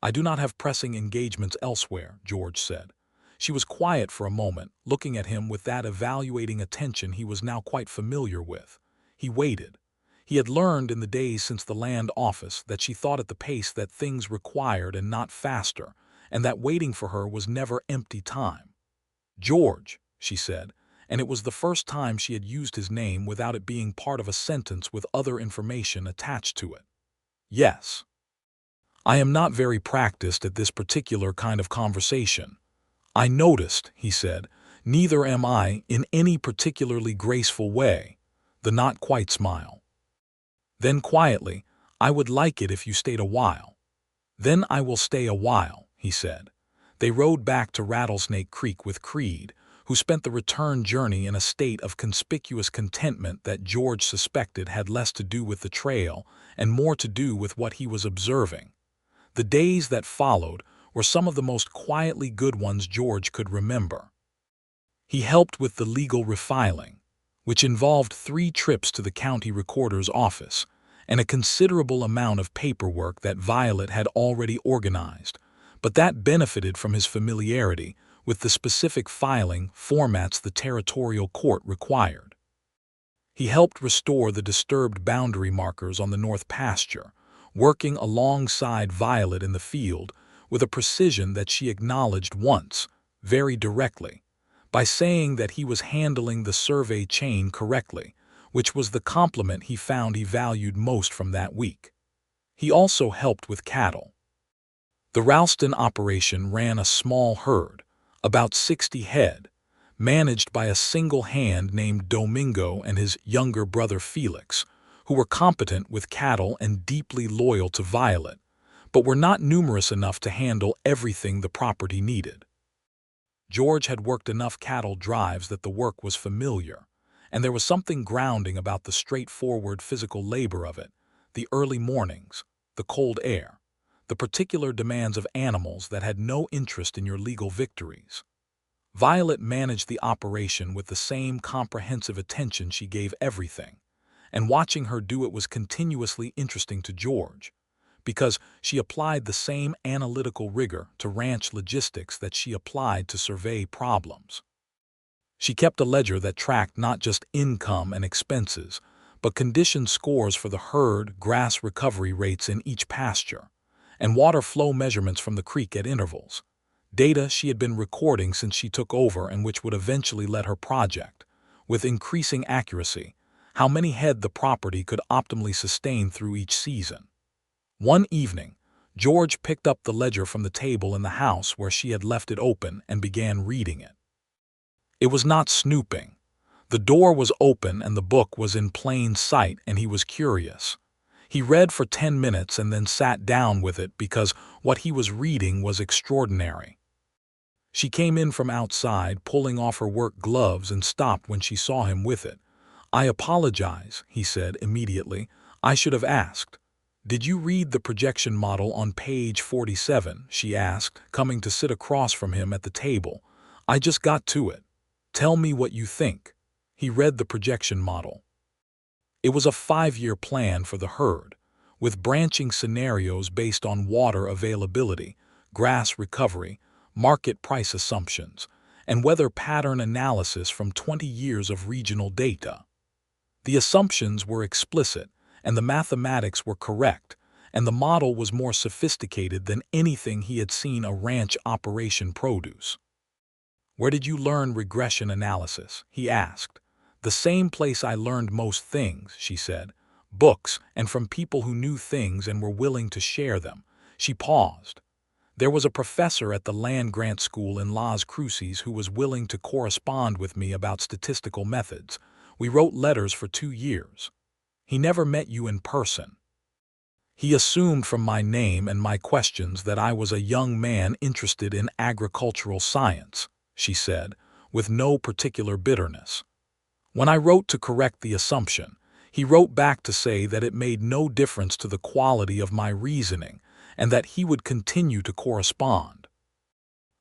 I do not have pressing engagements elsewhere, George said. She was quiet for a moment, looking at him with that evaluating attention he was now quite familiar with. He waited. He had learned in the days since the land office that she thought at the pace that things required and not faster, and that waiting for her was never empty time. George, she said, and it was the first time she had used his name without it being part of a sentence with other information attached to it. Yes. I am not very practiced at this particular kind of conversation. I noticed, he said, neither am I in any particularly graceful way, the not quite smile. Then quietly, I would like it if you stayed a while. "Then I will stay a while," he said. They rode back to Rattlesnake Creek with Creed, who spent the return journey in a state of conspicuous contentment that George suspected had less to do with the trail and more to do with what he was observing. The days that followed were some of the most quietly good ones George could remember. He helped with the legal refiling, which involved 3 trips to the county recorder's office and a considerable amount of paperwork that Violet had already organized, but that benefited from his familiarity with the specific filing formats the territorial court required. He helped restore the disturbed boundary markers on the north pasture, working alongside Violet in the field with a precision that she acknowledged once, very directly, by saying that he was handling the survey chain correctly, which was the compliment he found he valued most from that week. He also helped with cattle. The Ralston operation ran a small herd, about 60 head, managed by a single hand named Domingo and his younger brother Felix, who were competent with cattle and deeply loyal to Violet, but were not numerous enough to handle everything the property needed. George had worked enough cattle drives that the work was familiar, and there was something grounding about the straightforward physical labor of it, the early mornings, the cold air, the particular demands of animals that had no interest in your legal victories. Violet managed the operation with the same comprehensive attention she gave everything, and watching her do it was continuously interesting to George, because she applied the same analytical rigor to ranch logistics that she applied to survey problems. She kept a ledger that tracked not just income and expenses, but condition scores for the herd, grass recovery rates in each pasture, and water flow measurements from the creek at intervals, data she had been recording since she took over and which would eventually let her project, with increasing accuracy, how many head the property could optimally sustain through each season. One evening, George picked up the ledger from the table in the house where she had left it open and began reading it. It was not snooping. The door was open and the book was in plain sight, and he was curious. He read for 10 minutes and then sat down with it because what he was reading was extraordinary. She came in from outside, pulling off her work gloves, and stopped when she saw him with it. "I apologize," he said immediately. "I should have asked." "Did you read the projection model on page 47?" she asked, coming to sit across from him at the table. "I just got to it. Tell me what you think." He read the projection model. It was a 5-year plan for the herd, with branching scenarios based on water availability, grass recovery, market price assumptions, and weather pattern analysis from 20 years of regional data. The assumptions were explicit, and the mathematics were correct, and the model was more sophisticated than anything he had seen a ranch operation produce. "Where did you learn regression analysis?" he asked. "The same place I learned most things," she said. "Books, and from people who knew things and were willing to share them." She paused. "There was a professor at the land-grant school in Las Cruces who was willing to correspond with me about statistical methods. We wrote letters for 2 years. He never met you in person. He assumed from my name and my questions that I was a young man interested in agricultural science," she said, with no particular bitterness. "When I wrote to correct the assumption, he wrote back to say that it made no difference to the quality of my reasoning and that he would continue to correspond."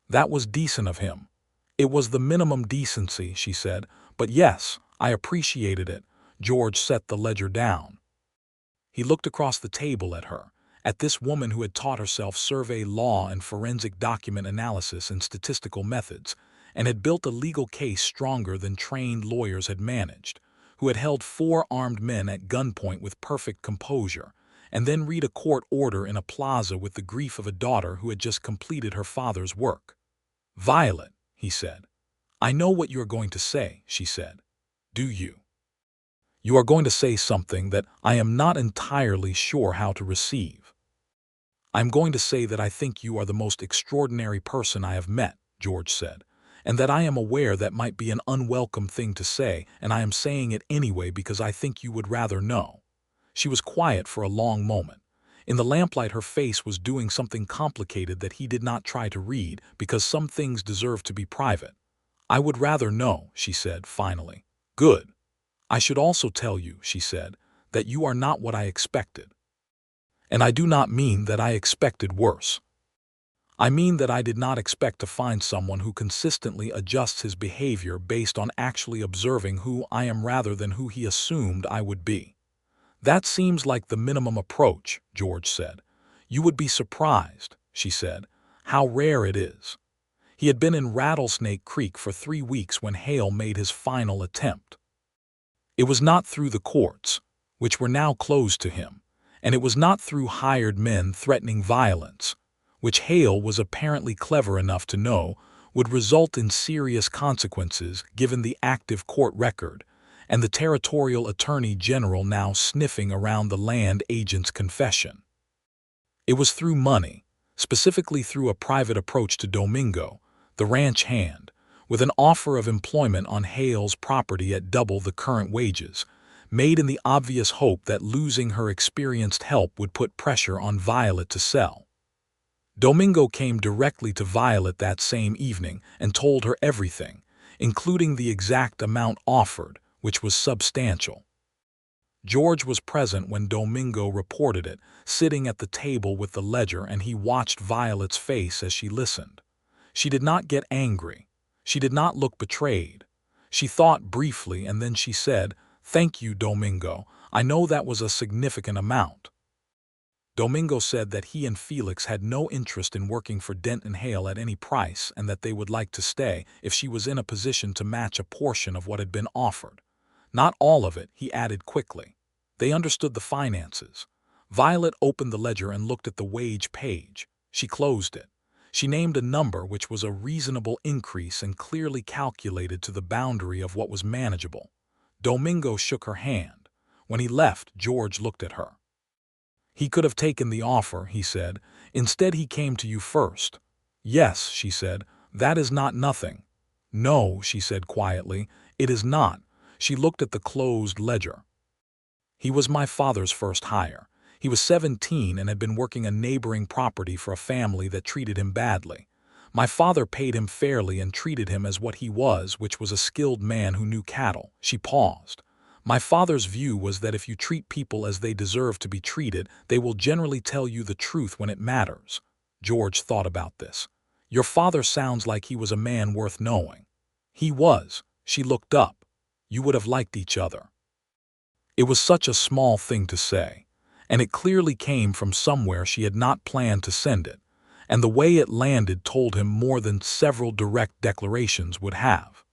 "That was decent of him." "It was the minimum decency," she said, "but yes, I appreciated it." George set the ledger down. He looked across the table at her, at this woman who had taught herself survey law and forensic document analysis and statistical methods, and had built a legal case stronger than trained lawyers had managed, who had held 4 armed men at gunpoint with perfect composure, and then read a court order in a plaza with the grief of a daughter who had just completed her father's work. "Violet," he said. "I know what you are going to say," she said. "Do you?" "You are going to say something that I am not entirely sure how to receive." "I'm going to say that I think you are the most extraordinary person I have met," George said, "and that I am aware that might be an unwelcome thing to say, and I am saying it anyway because I think you would rather know." She was quiet for a long moment. In the lamplight, her face was doing something complicated that he did not try to read because some things deserve to be private. "I would rather know," she said finally. "Good. I should also tell you," she said, "that you are not what I expected. And I do not mean that I expected worse. I mean that I did not expect to find someone who consistently adjusts his behavior based on actually observing who I am rather than who he assumed I would be." "That seems like the minimum approach," George said. "You would be surprised," she said, "how rare it is." He had been in Rattlesnake Creek for 3 weeks when Hale made his final attempt. It was not through the courts, which were now closed to him, and it was not through hired men threatening violence, which Hale was apparently clever enough to know would result in serious consequences given the active court record and the territorial attorney general now sniffing around the land agent's confession. It was through money, specifically through a private approach to Domingo, the ranch hand, with an offer of employment on Hale's property at double the current wages, made in the obvious hope that losing her experienced help would put pressure on Violet to sell. Domingo came directly to Violet that same evening and told her everything, including the exact amount offered, which was substantial. George was present when Domingo reported it, sitting at the table with the ledger, and he watched Violet's face as she listened. She did not get angry. She did not look betrayed. She thought briefly, and then she said, "Thank you, Domingo. I know that was a significant amount." Domingo said that he and Felix had no interest in working for Dent and Hale at any price, and that they would like to stay if she was in a position to match a portion of what had been offered. Not all of it, he added quickly. They understood the finances. Violet opened the ledger and looked at the wage page. She closed it. She named a number which was a reasonable increase and clearly calculated to the boundary of what was manageable. Domingo shook her hand. When he left, George looked at her. "He could have taken the offer," he said. "Instead, he came to you first." "Yes," she said, "that is not nothing." "No," she said quietly, "it is not." She looked at the closed ledger. "He was my father's first hire. He was 17 and had been working a neighboring property for a family that treated him badly. My father paid him fairly and treated him as what he was, which was a skilled man who knew cattle." She paused. "My father's view was that if you treat people as they deserve to be treated, they will generally tell you the truth when it matters." George thought about this. "Your father sounds like he was a man worth knowing." "He was." She looked up. "You would have liked each other." It was such a small thing to say, and it clearly came from somewhere she had not planned to send it, and the way it landed told him more than several direct declarations would have.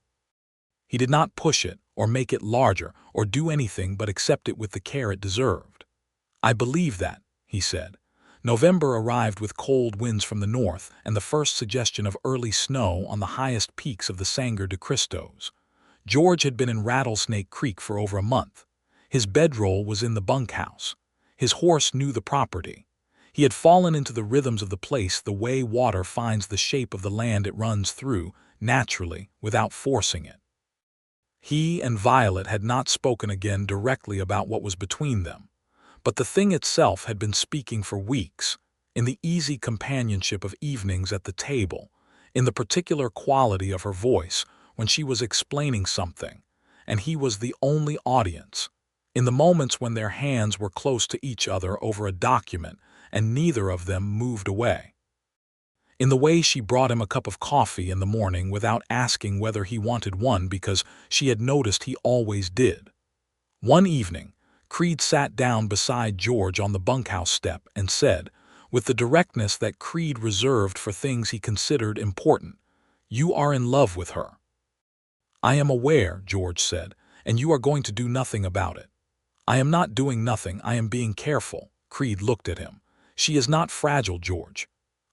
He did not push it, or make it larger, or do anything but accept it with the care it deserved. "I believe that," he said. November arrived with cold winds from the north and the first suggestion of early snow on the highest peaks of the Sangre de Cristos. George had been in Rattlesnake Creek for over a month. His bedroll was in the bunkhouse. His horse knew the property. He had fallen into the rhythms of the place the way water finds the shape of the land it runs through, naturally, without forcing it. He and Violet had not spoken again directly about what was between them, but the thing itself had been speaking for weeks, in the easy companionship of evenings at the table, in the particular quality of her voice when she was explaining something, and he was the only audience, in the moments when their hands were close to each other over a document and neither of them moved away. In the way she brought him a cup of coffee in the morning without asking whether he wanted one because she had noticed he always did. One evening, Creed sat down beside George on the bunkhouse step and said, with the directness that Creed reserved for things he considered important, "You are in love with her." "I am aware," George said, "and you are going to do nothing about it." "I am not doing nothing, I am being careful." Creed looked at him. "She is not fragile, George."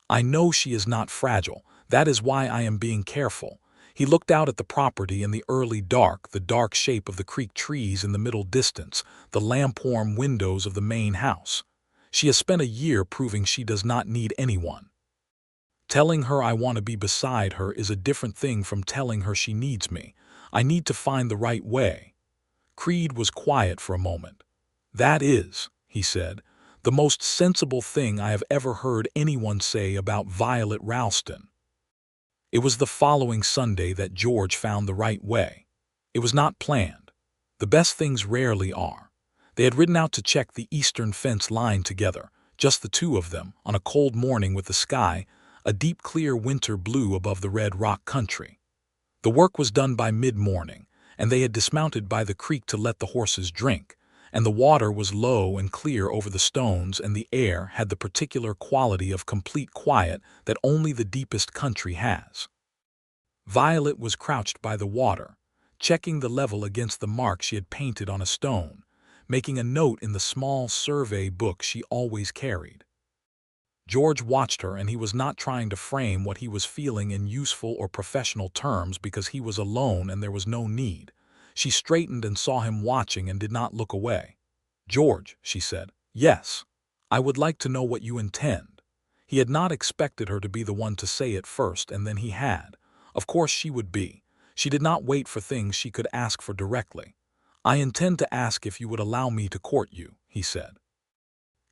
"I know she is not fragile. That is why I am being careful." He looked out at the property in the early dark, the dark shape of the creek trees in the middle distance, the lamp-warm windows of the main house. "She has spent a year proving she does not need anyone. Telling her I want to be beside her is a different thing from telling her she needs me. I need to find the right way." Creed was quiet for a moment. "That is," he said, The most sensible thing I have ever heard anyone say about Violet Ralston. It was the following Sunday that George found the right way. It was not planned. The best things rarely are. They had ridden out to check the eastern fence line together, just the two of them, on a cold morning with the sky, a deep clear winter blue above the red rock country. The work was done by mid-morning, and they had dismounted by the creek to let the horses drink, and the water was low and clear over the stones, and the air had the particular quality of complete quiet that only the deepest country has. Violet was crouched by the water, checking the level against the mark she had painted on a stone, making a note in the small survey book she always carried. George watched her, and he was not trying to frame what he was feeling in useful or professional terms because he was alone and there was no need. She straightened and saw him watching and did not look away. "George," she said. "Yes. I would like to know what you intend." He had not expected her to be the one to say it first, and then he had. Of course she would be. She did not wait for things she could ask for directly. "I intend to ask if you would allow me to court you," he said.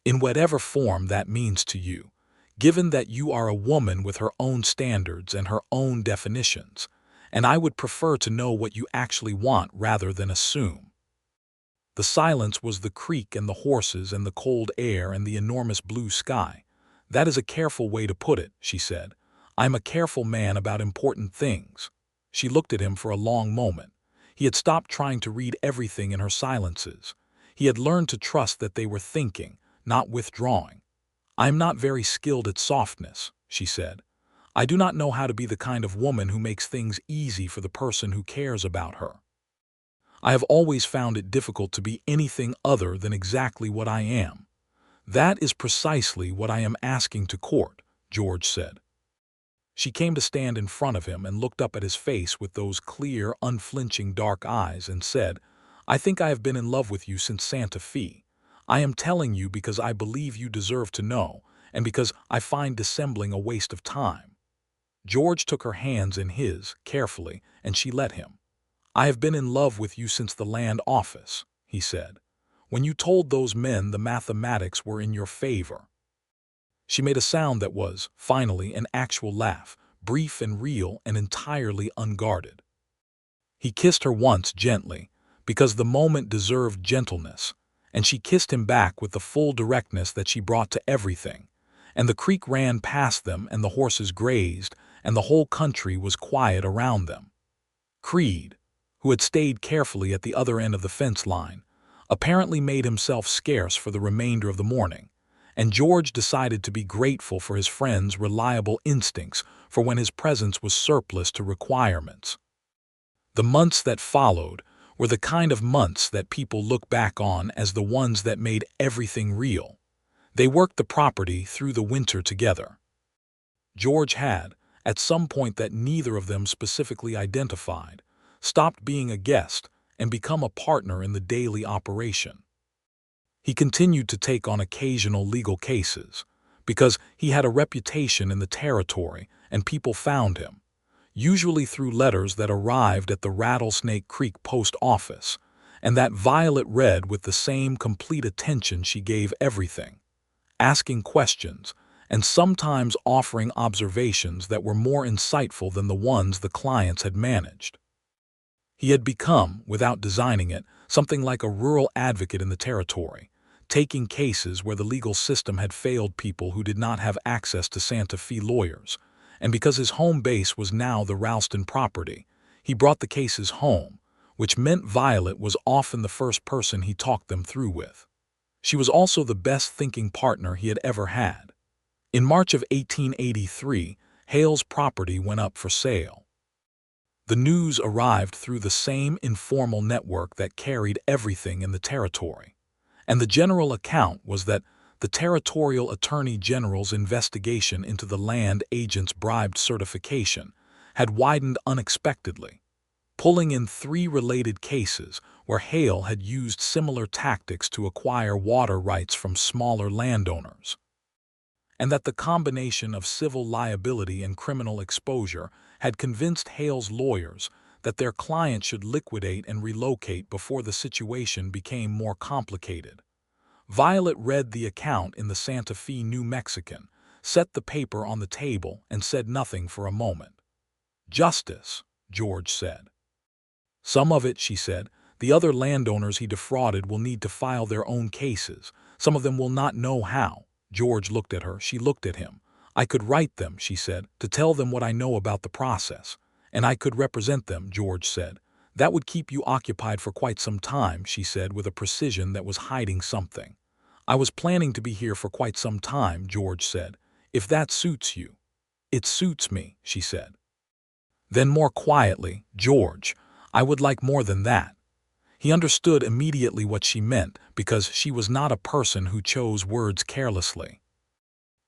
"In whatever form that means to you, given that you are a woman with her own standards and her own definitions, and I would prefer to know what you actually want rather than assume." The silence was the creek and the horses and the cold air and the enormous blue sky. "That is a careful way to put it," she said. "I'm a careful man about important things." She looked at him for a long moment. He had stopped trying to read everything in her silences. He had learned to trust that they were thinking, not withdrawing. "I am not very skilled at softness," she said. "I do not know how to be the kind of woman who makes things easy for the person who cares about her. I have always found it difficult to be anything other than exactly what I am." "That is precisely what I am asking to court," George said. She came to stand in front of him and looked up at his face with those clear, unflinching dark eyes and said, "I think I have been in love with you since Santa Fe. I am telling you because I believe you deserve to know, and because I find dissembling a waste of time." George took her hands in his, carefully, and she let him. "I have been in love with you since the land office," he said. "When you told those men the mathematics were in your favor." She made a sound that was, finally, an actual laugh, brief and real and entirely unguarded. He kissed her once gently, because the moment deserved gentleness, and she kissed him back with the full directness that she brought to everything, and the creek ran past them and the horses grazed, and the whole country was quiet around them. Creed, who had stayed carefully at the other end of the fence line, apparently made himself scarce for the remainder of the morning, and George decided to be grateful for his friend's reliable instincts for when his presence was surplus to requirements. The months that followed were the kind of months that people look back on as the ones that made everything real. They worked the property through the winter together. George had, at some point that neither of them specifically identified, stopped being a guest and become a partner in the daily operation. He continued to take on occasional legal cases, because he had a reputation in the territory and people found him, usually through letters that arrived at the Rattlesnake Creek post office, and that Violet read with the same complete attention she gave everything, asking questions and sometimes offering observations that were more insightful than the ones the clients had managed. He had become, without designing it, something like a rural advocate in the territory, taking cases where the legal system had failed people who did not have access to Santa Fe lawyers, and because his home base was now the Ralston property, he brought the cases home, which meant Violet was often the first person he talked them through with. She was also the best thinking partner he had ever had. In March of 1883, Hale's property went up for sale. The news arrived through the same informal network that carried everything in the territory, and the general account was that the Territorial Attorney General's investigation into the land agent's bribed certification had widened unexpectedly, pulling in 3 related cases where Hale had used similar tactics to acquire water rights from smaller landowners, and that the combination of civil liability and criminal exposure had convinced Hale's lawyers that their client should liquidate and relocate before the situation became more complicated. Violet read the account in the Santa Fe New Mexican, set the paper on the table, and said nothing for a moment. "Justice," George said. "Some of it," she said. "The other landowners he defrauded will need to file their own cases. Some of them will not know how." George looked at her. She looked at him. "I could write them," she said, "to tell them what I know about the process. And I could represent them," George said. "That would keep you occupied for quite some time," she said with a precision that was hiding something. "I was planning to be here for quite some time," George said. "If that suits you." "It suits me," she said. Then more quietly, "George, I would like more than that." He understood immediately what she meant, because she was not a person who chose words carelessly.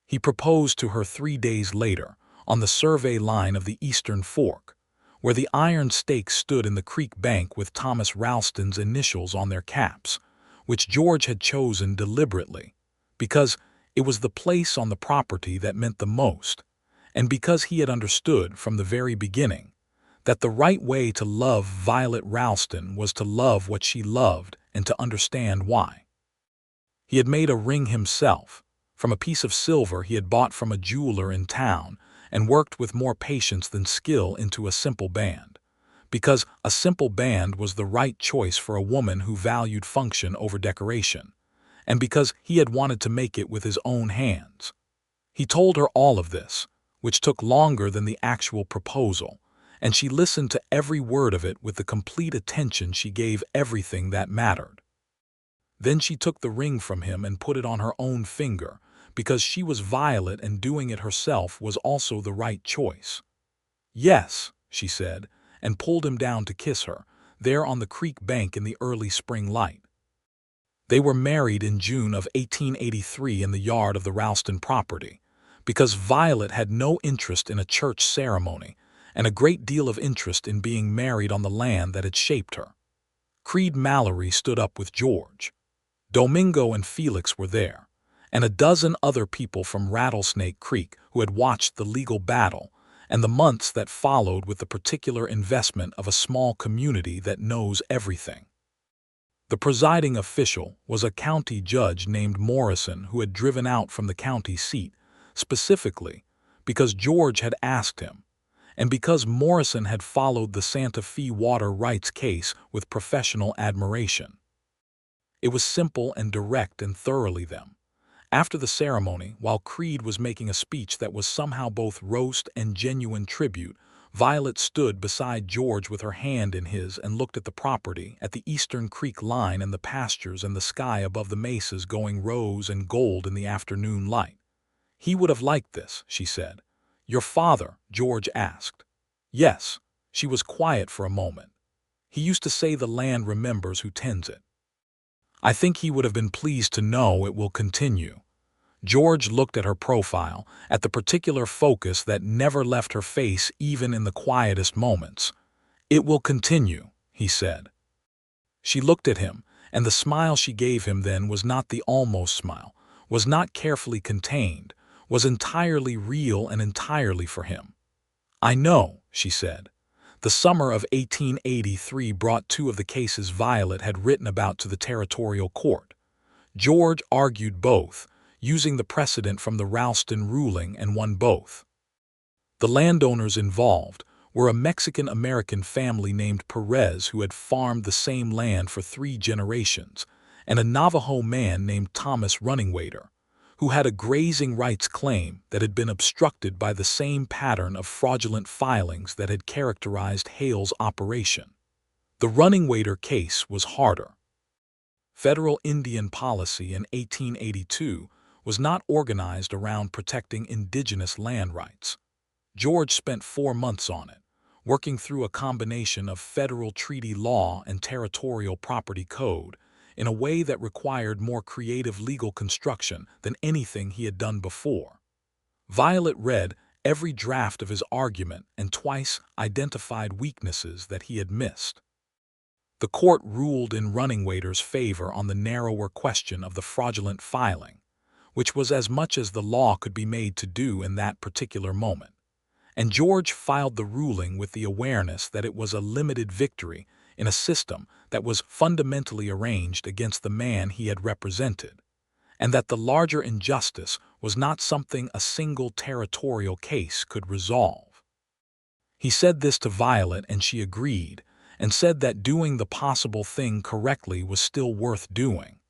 He proposed to her 3 days later, on the survey line of the Eastern Fork, where the iron stakes stood in the creek bank with Thomas Ralston's initials on their caps, which George had chosen deliberately, because it was the place on the property that meant the most, and because he had understood from the very beginning that the right way to love Violet Ralston was to love what she loved and to understand why. He had made a ring himself, from a piece of silver he had bought from a jeweler in town, and worked with more patience than skill into a simple band, because a simple band was the right choice for a woman who valued function over decoration, and because he had wanted to make it with his own hands. He told her all of this, which took longer than the actual proposal, and she listened to every word of it with the complete attention she gave everything that mattered. Then she took the ring from him and put it on her own finger, because she was Violet and doing it herself was also the right choice. "Yes," she said, and pulled him down to kiss her, there on the creek bank in the early spring light. They were married in June of 1883 in the yard of the Ralston property, because Violet had no interest in a church ceremony, and a great deal of interest in being married on the land that had shaped her. Creed Mallory stood up with George. Domingo and Felix were there, and a dozen other people from Rattlesnake Creek who had watched the legal battle and the months that followed with the particular investment of a small community that knows everything. The presiding official was a county judge named Morrison who had driven out from the county seat, specifically because George had asked him, and because Morrison had followed the Santa Fe water rights case with professional admiration. It was simple and direct and thoroughly them. After the ceremony, while Creed was making a speech that was somehow both roast and genuine tribute, Violet stood beside George with her hand in his and looked at the property, at the Eastern Creek line and the pastures and the sky above the mesas going rose and gold in the afternoon light. "He would have liked this," she said. "Your father?" George asked. "Yes." She was quiet for a moment. "He used to say the land remembers who tends it. I think he would have been pleased to know it will continue." George looked at her profile, at the particular focus that never left her face even in the quietest moments. "It will continue," he said. She looked at him, and the smile she gave him then was not the almost smile, was not carefully contained, was entirely real and entirely for him. "I know," she said. The summer of 1883 brought 2 of the cases Violet had written about to the territorial court. George argued both, using the precedent from the Ralston ruling, and won both. The landowners involved were a Mexican-American family named Perez who had farmed the same land for 3 generations, and a Navajo man named Thomas Runningwater, who had a grazing rights claim that had been obstructed by the same pattern of fraudulent filings that had characterized Hale's operation. The Runningwater case was harder. Federal Indian policy in 1882 was not organized around protecting indigenous land rights. George spent 4 months on it, working through a combination of federal treaty law and territorial property code in a way that required more creative legal construction than anything he had done before. Violet read every draft of his argument and twice identified weaknesses that he had missed. The court ruled in Runningwater's favor on the narrower question of the fraudulent filing, which was as much as the law could be made to do in that particular moment. And George filed the ruling with the awareness that it was a limited victory in a system that was fundamentally arranged against the man he had represented. and that the larger injustice was not something a single territorial case could resolve. He said this to Violet, and she agreed, and said that doing the possible thing correctly was still worth doing.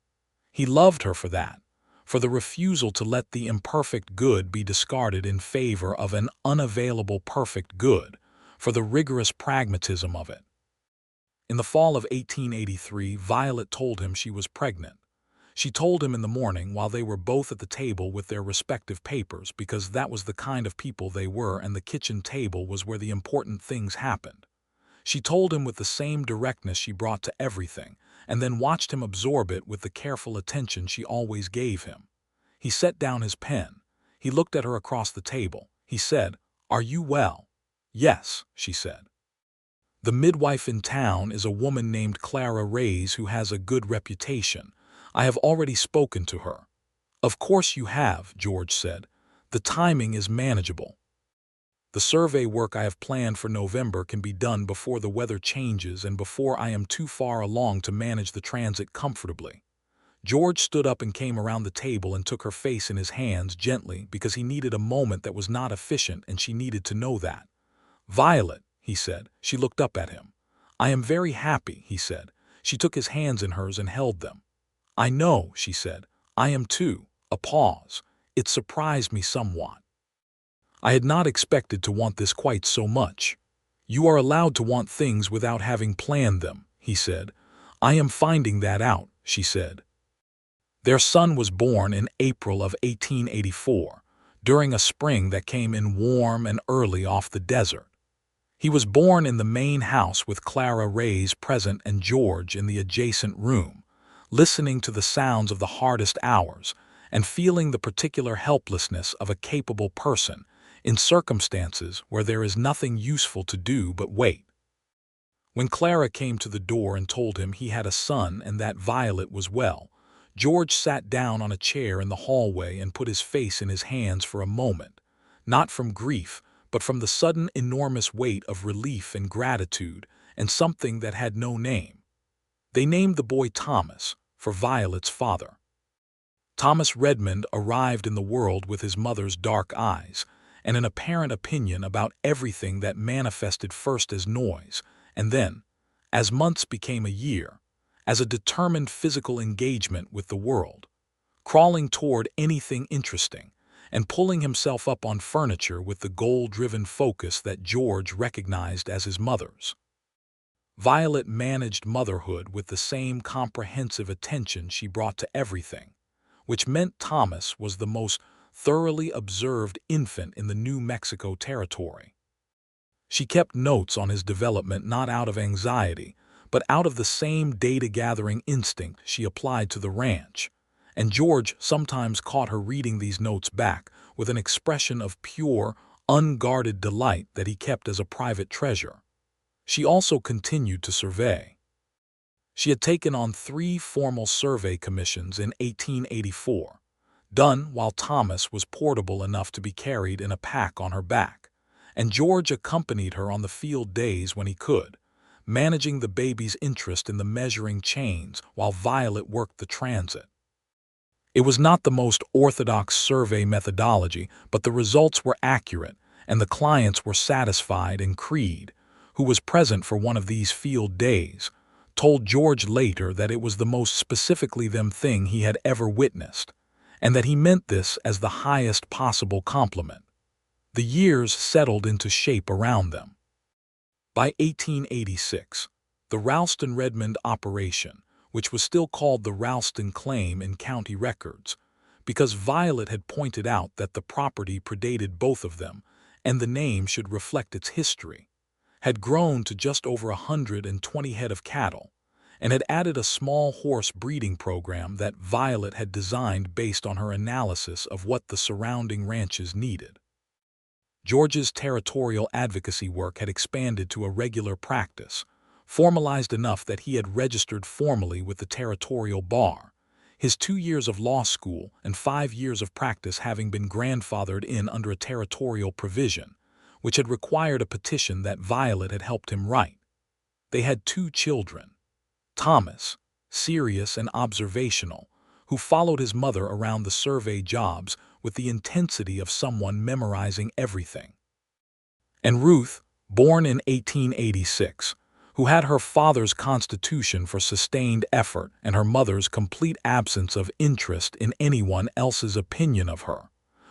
He loved her for that, for the refusal to let the imperfect good be discarded in favor of an unavailable perfect good, for the rigorous pragmatism of it. In the fall of 1883, Violet told him she was pregnant. She told him in the morning while they were both at the table with their respective papers, because that was the kind of people they were, and the kitchen table was where the important things happened. She told him with the same directness she brought to everything, and then watched him absorb it with the careful attention she always gave him. He set down his pen. He looked at her across the table. He said, "Are you well?" "Yes," she said. "The midwife in town is a woman named Clara Reyes who has a good reputation. I have already spoken to her." "Of course you have," George said. "The timing is manageable. The survey work I have planned for November can be done before the weather changes and before I am too far along to manage the transit comfortably." George stood up and came around the table and took her face in his hands gently, because he needed a moment that was not efficient, and she needed to know that. "Violet," he said. She looked up at him. "I am very happy," he said. She took his hands in hers and held them. "I know," she said. "I am too." A pause. It surprised me somewhat. "I had not expected to want this quite so much." "You are allowed to want things without having planned them," he said. "I am finding that out," she said. Their son was born in April of 1884, during a spring that came in warm and early off the desert. He was born in the main house with Clara Reyes present and George in the adjacent room, listening to the sounds of the hardest hours and feeling the particular helplessness of a capable person in circumstances where there is nothing useful to do but wait. When Clara came to the door and told him he had a son and that Violet was well, George sat down on a chair in the hallway and put his face in his hands for a moment, not from grief, but from the sudden enormous weight of relief and gratitude and something that had no name. They named the boy Thomas, for Violet's father. Thomas Redmond arrived in the world with his mother's dark eyes and an apparent opinion about everything that manifested first as noise, and then, as months became a year, as a determined physical engagement with the world, crawling toward anything interesting, and pulling himself up on furniture with the goal-driven focus that George recognized as his mother's. Violet managed motherhood with the same comprehensive attention she brought to everything, which meant Thomas was the most thoroughly observed infant in the New Mexico territory. She kept notes on his development not out of anxiety, but out of the same data-gathering instinct she applied to the ranch, and George sometimes caught her reading these notes back with an expression of pure, unguarded delight that he kept as a private treasure. She also continued to survey. She had taken on 3 formal survey commissions in 1884, done while Thomas was portable enough to be carried in a pack on her back, and George accompanied her on the field days when he could, managing the baby's interest in the measuring chains while Violet worked the transit. It was not the most orthodox survey methodology, but the results were accurate, and the clients were satisfied, and Creed, who was present for one of these field days, told George later that it was the most specifically them thing he had ever witnessed, and that he meant this as the highest possible compliment. The years settled into shape around them. By 1886, the Ralston-Redmond operation, which was still called the Ralston claim in county records, because Violet had pointed out that the property predated both of them and the name should reflect its history, had grown to just over 120 head of cattle, and had added a small horse breeding program that Violet had designed based on her analysis of what the surrounding ranches needed. George's territorial advocacy work had expanded to a regular practice, formalized enough that he had registered formally with the territorial bar, his 2 years of law school and 5 years of practice having been grandfathered in under a territorial provision, which had required a petition that Violet had helped him write. They had 2 children. Thomas, serious and observational, who followed his mother around the survey jobs with the intensity of someone memorizing everything. And Ruth, born in 1886, who had her father's constitution for sustained effort and her mother's complete absence of interest in anyone else's opinion of her,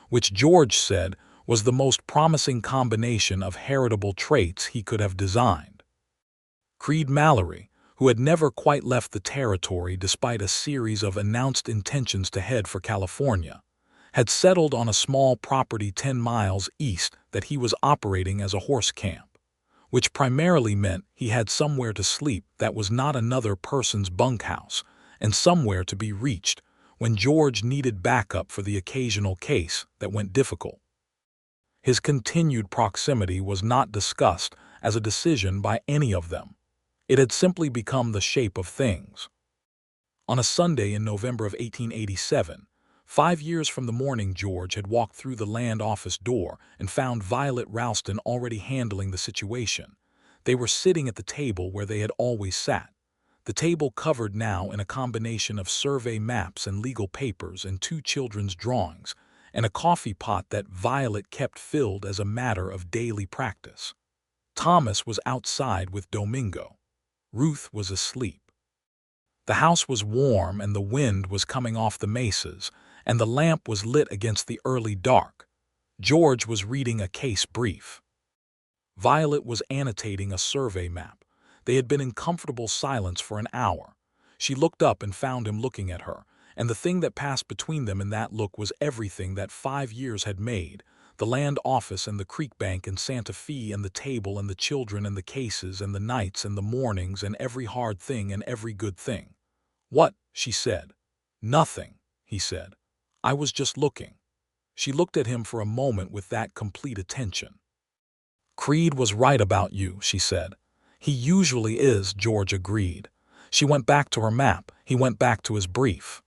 which George said was the most promising combination of heritable traits he could have designed. Creed Mallory, who had never quite left the territory despite a series of announced intentions to head for California, had settled on a small property 10 miles east that he was operating as a horse camp, which primarily meant he had somewhere to sleep that was not another person's bunkhouse, and somewhere to be reached when George needed backup for the occasional case that went difficult. His continued proximity was not discussed as a decision by any of them. It had simply become the shape of things. On a Sunday in November of 1887, 5 years from the morning George had walked through the land office door and found Violet Ralston already handling the situation. They were sitting at the table where they had always sat, the table covered now in a combination of survey maps and legal papers and 2 children's drawings, and a coffee pot that Violet kept filled as a matter of daily practice. Thomas was outside with Domingo. Ruth was asleep. The house was warm and the wind was coming off the mesas, and the lamp was lit against the early dark. George was reading a case brief. Violet was annotating a survey map. They had been in comfortable silence for an hour. She looked up and found him looking at her, and the thing that passed between them in that look was everything that 5 years had made: the land office and the creek bank and Santa Fe and the table and the children and the cases and the nights and the mornings and every hard thing and every good thing. "What?" she said. "Nothing," he said. "I was just looking." She looked at him for a moment with that complete attention. "Creed was right about you," she said. "He usually is," George agreed. She went back to her map. He went back to his brief.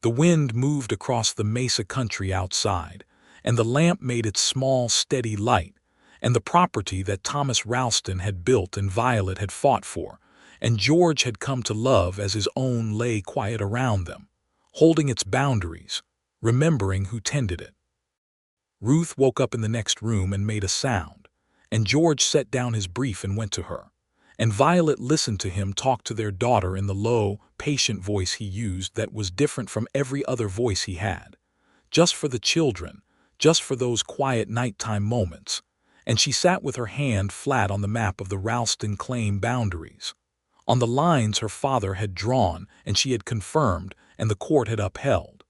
The wind moved across the mesa country outside, and the lamp made its small, steady light, and the property that Thomas Ralston had built and Violet had fought for, and George had come to love as his own, lay quiet around them, holding its boundaries, remembering who tended it. Ruth woke up in the next room and made a sound, and George set down his brief and went to her, and Violet listened to him talk to their daughter in the low, patient voice he used that was different from every other voice he had, just for the children, just for those quiet nighttime moments, and she sat with her hand flat on the map of the Ralston claim boundaries, on the lines her father had drawn and she had confirmed and the court had upheld,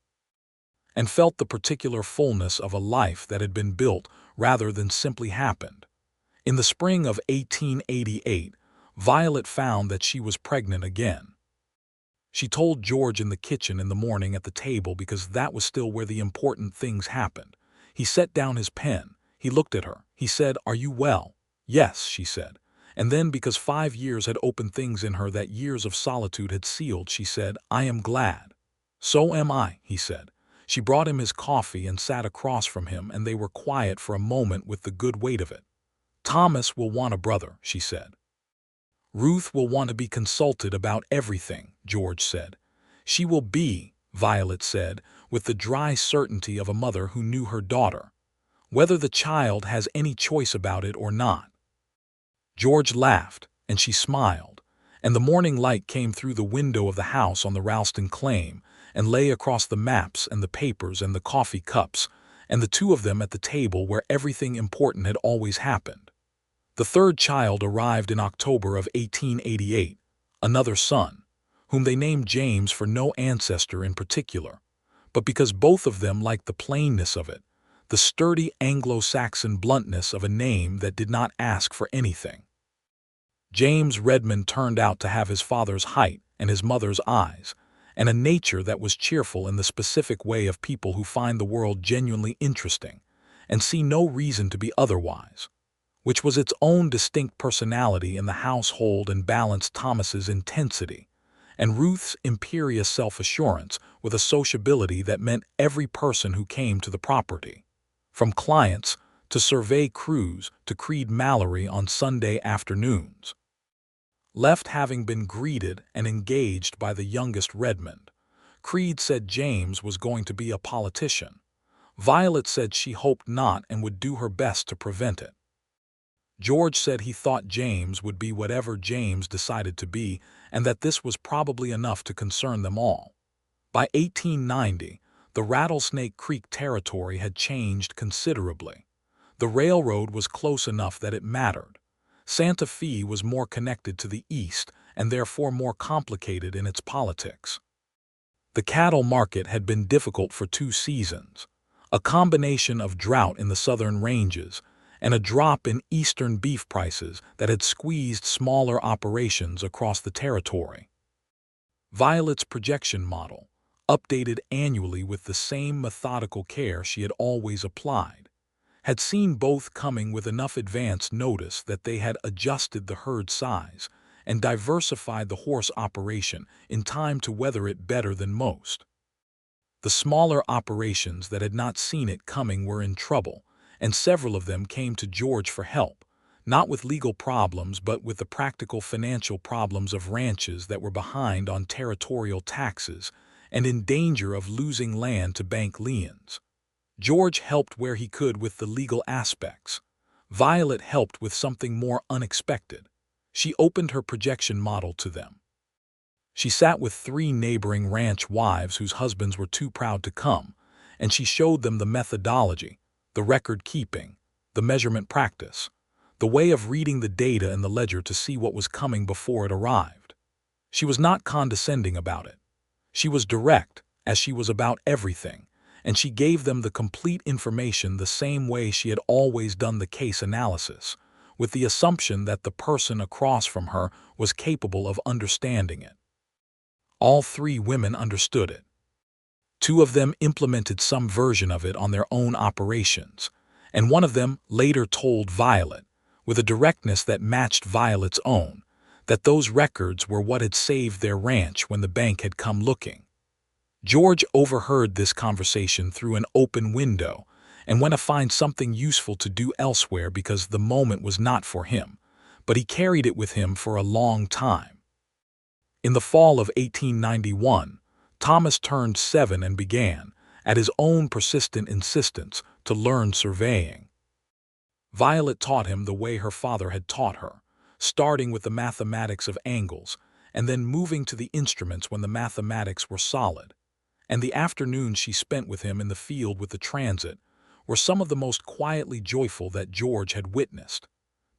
and felt the particular fullness of a life that had been built rather than simply happened. In the spring of 1888, Violet found that she was pregnant again. She told George in the kitchen in the morning at the table because that was still where the important things happened. He set down his pen. He looked at her. He said, "Are you well?" "Yes," she said. And then, because 5 years had opened things in her that years of solitude had sealed, she said, "I am glad." "So am I," he said. She brought him his coffee and sat across from him, and they were quiet for a moment with the good weight of it. "Thomas will want a brother," she said. "Ruth will want to be consulted about everything," George said. "She will be," Violet said, with the dry certainty of a mother who knew her daughter, "whether the child has any choice about it or not." George laughed, and she smiled, and the morning light came through the window of the house on the Ralston claim and lay across the maps and the papers and the coffee cups, and the 2 of them at the table where everything important had always happened. The 3rd child arrived in October of 1888, another son, whom they named James for no ancestor in particular, but because both of them liked the plainness of it, the sturdy Anglo-Saxon bluntness of a name that did not ask for anything. James Redmond turned out to have his father's height and his mother's eyes, and a nature that was cheerful in the specific way of people who find the world genuinely interesting and see no reason to be otherwise, which was its own distinct personality in the household and balanced Thomas's intensity and Ruth's imperious self-assurance with a sociability that meant every person who came to the property, from clients to survey crews to Creed Mallory on Sunday afternoons, left having been greeted and engaged by the youngest Redmond, Creed said James was going to be a politician. Violet said she hoped not and would do her best to prevent it. George said he thought James would be whatever James decided to be, and that this was probably enough to concern them all. By 1890, the Rattlesnake Creek territory had changed considerably. The railroad was close enough that it mattered. Santa Fe was more connected to the east and therefore more complicated in its politics. The cattle market had been difficult for 2 seasons, a combination of drought in the southern ranges and a drop in eastern beef prices that had squeezed smaller operations across the territory. Violet's projection model, updated annually with the same methodical care she had always applied, had seen both coming with enough advance notice that they had adjusted the herd size and diversified the horse operation in time to weather it better than most. The smaller operations that had not seen it coming were in trouble, and several of them came to George for help, not with legal problems but with the practical financial problems of ranches that were behind on territorial taxes and in danger of losing land to bank liens. George helped where he could with the legal aspects. Violet helped with something more unexpected. She opened her projection model to them. She sat with 3 neighboring ranch wives whose husbands were too proud to come, and she showed them the methodology, the record keeping, the measurement practice, the way of reading the data in the ledger to see what was coming before it arrived. She was not condescending about it. She was direct, as she was about everything, and she gave them the complete information the same way she had always done the case analysis, with the assumption that the person across from her was capable of understanding it. All 3 women understood it. 2 of them implemented some version of it on their own operations, and one of them later told Violet, with a directness that matched Violet's own, that those records were what had saved their ranch when the bank had come looking. George overheard this conversation through an open window and went to find something useful to do elsewhere because the moment was not for him, but he carried it with him for a long time. In the fall of 1891, Thomas turned 7 and began, at his own persistent insistence, to learn surveying. Violet taught him the way her father had taught her, starting with the mathematics of angles and then moving to the instruments when the mathematics were solid. And the afternoons she spent with him in the field with the transit were some of the most quietly joyful that George had witnessed,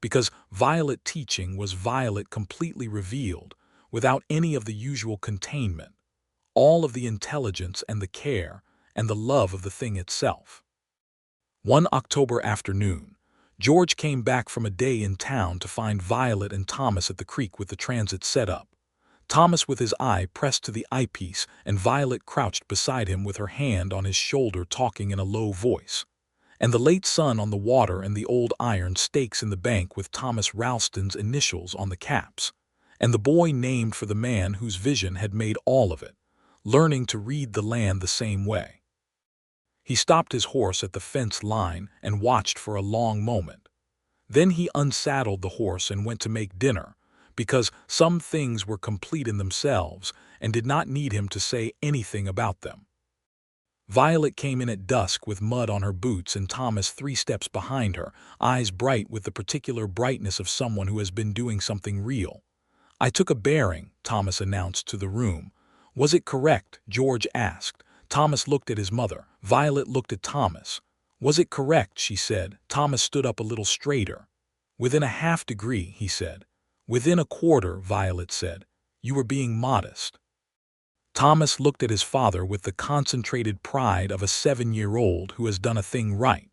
because Violet teaching was Violet completely revealed, without any of the usual containment, all of the intelligence and the care and the love of the thing itself. One October afternoon, George came back from a day in town to find Violet and Thomas at the creek with the transit set up. Thomas with his eye pressed to the eyepiece and Violet crouched beside him with her hand on his shoulder talking in a low voice. And the late sun on the water and the old iron stakes in the bank with Thomas Ralston's initials on the caps. And the boy named for the man whose vision had made all of it, learning to read the land the same way. He stopped his horse at the fence line and watched for a long moment. Then he unsaddled the horse and went to make dinner, because some things were complete in themselves and did not need him to say anything about them. Violet came in at dusk with mud on her boots and Thomas 3 steps behind her, eyes bright with the particular brightness of someone who has been doing something real. "I took a bearing," Thomas announced to the room. "Was it correct?" George asked. Thomas looked at his mother. Violet looked at Thomas. "Was it correct?" she said. Thomas stood up a little straighter. "Within a half degree," he said. "Within a quarter," Violet said. "You were being modest." Thomas looked at his father with the concentrated pride of a 7-year-old who has done a thing right.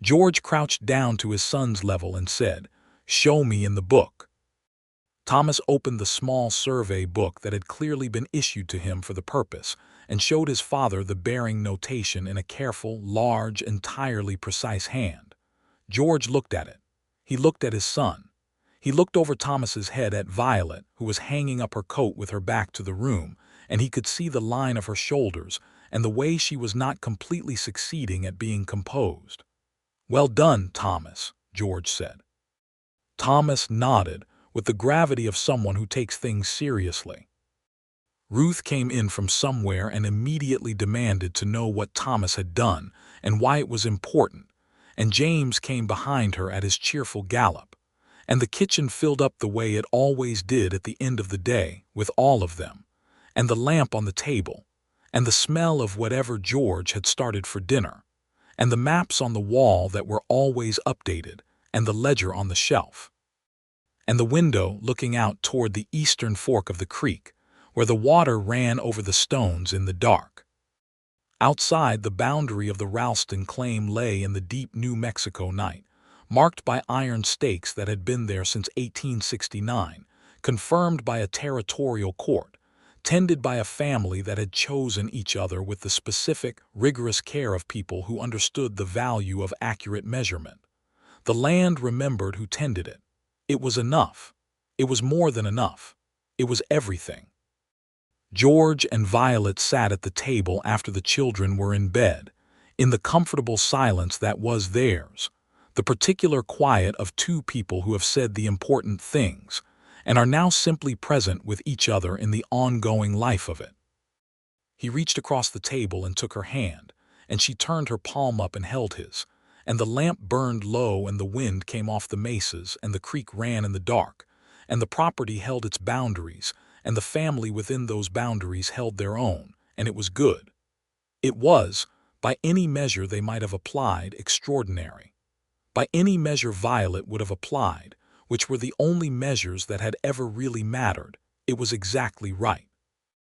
George crouched down to his son's level and said, "Show me in the book." Thomas opened the small survey book that had clearly been issued to him for the purpose and showed his father the bearing notation in a careful, large, entirely precise hand. George looked at it. He looked at his son. He looked over Thomas's head at Violet, who was hanging up her coat with her back to the room, and he could see the line of her shoulders and the way she was not completely succeeding at being composed. "Well done, Thomas," George said. Thomas nodded with the gravity of someone who takes things seriously. Ruth came in from somewhere and immediately demanded to know what Thomas had done and why it was important, and James came behind her at his cheerful gallop, and the kitchen filled up the way it always did at the end of the day with all of them, and the lamp on the table, and the smell of whatever George had started for dinner, and the maps on the wall that were always updated, and the ledger on the shelf, and the window looking out toward the eastern fork of the creek, where the water ran over the stones in the dark. Outside, the boundary of the Ralston claim lay in the deep New Mexico night, marked by iron stakes that had been there since 1869, confirmed by a territorial court, tended by a family that had chosen each other with the specific, rigorous care of people who understood the value of accurate measurement. The land remembered who tended it. It was enough. It was more than enough. It was everything. George and Violet sat at the table after the children were in bed, in the comfortable silence that was theirs, the particular quiet of two people who have said the important things and are now simply present with each other in the ongoing life of it. He reached across the table and took her hand, and she turned her palm up and held his, and the lamp burned low and the wind came off the mesas and the creek ran in the dark, and the property held its boundaries, and the family within those boundaries held their own, and it was good. It was, by any measure they might have applied, extraordinary. By any measure Violet would have applied, which were the only measures that had ever really mattered, it was exactly right.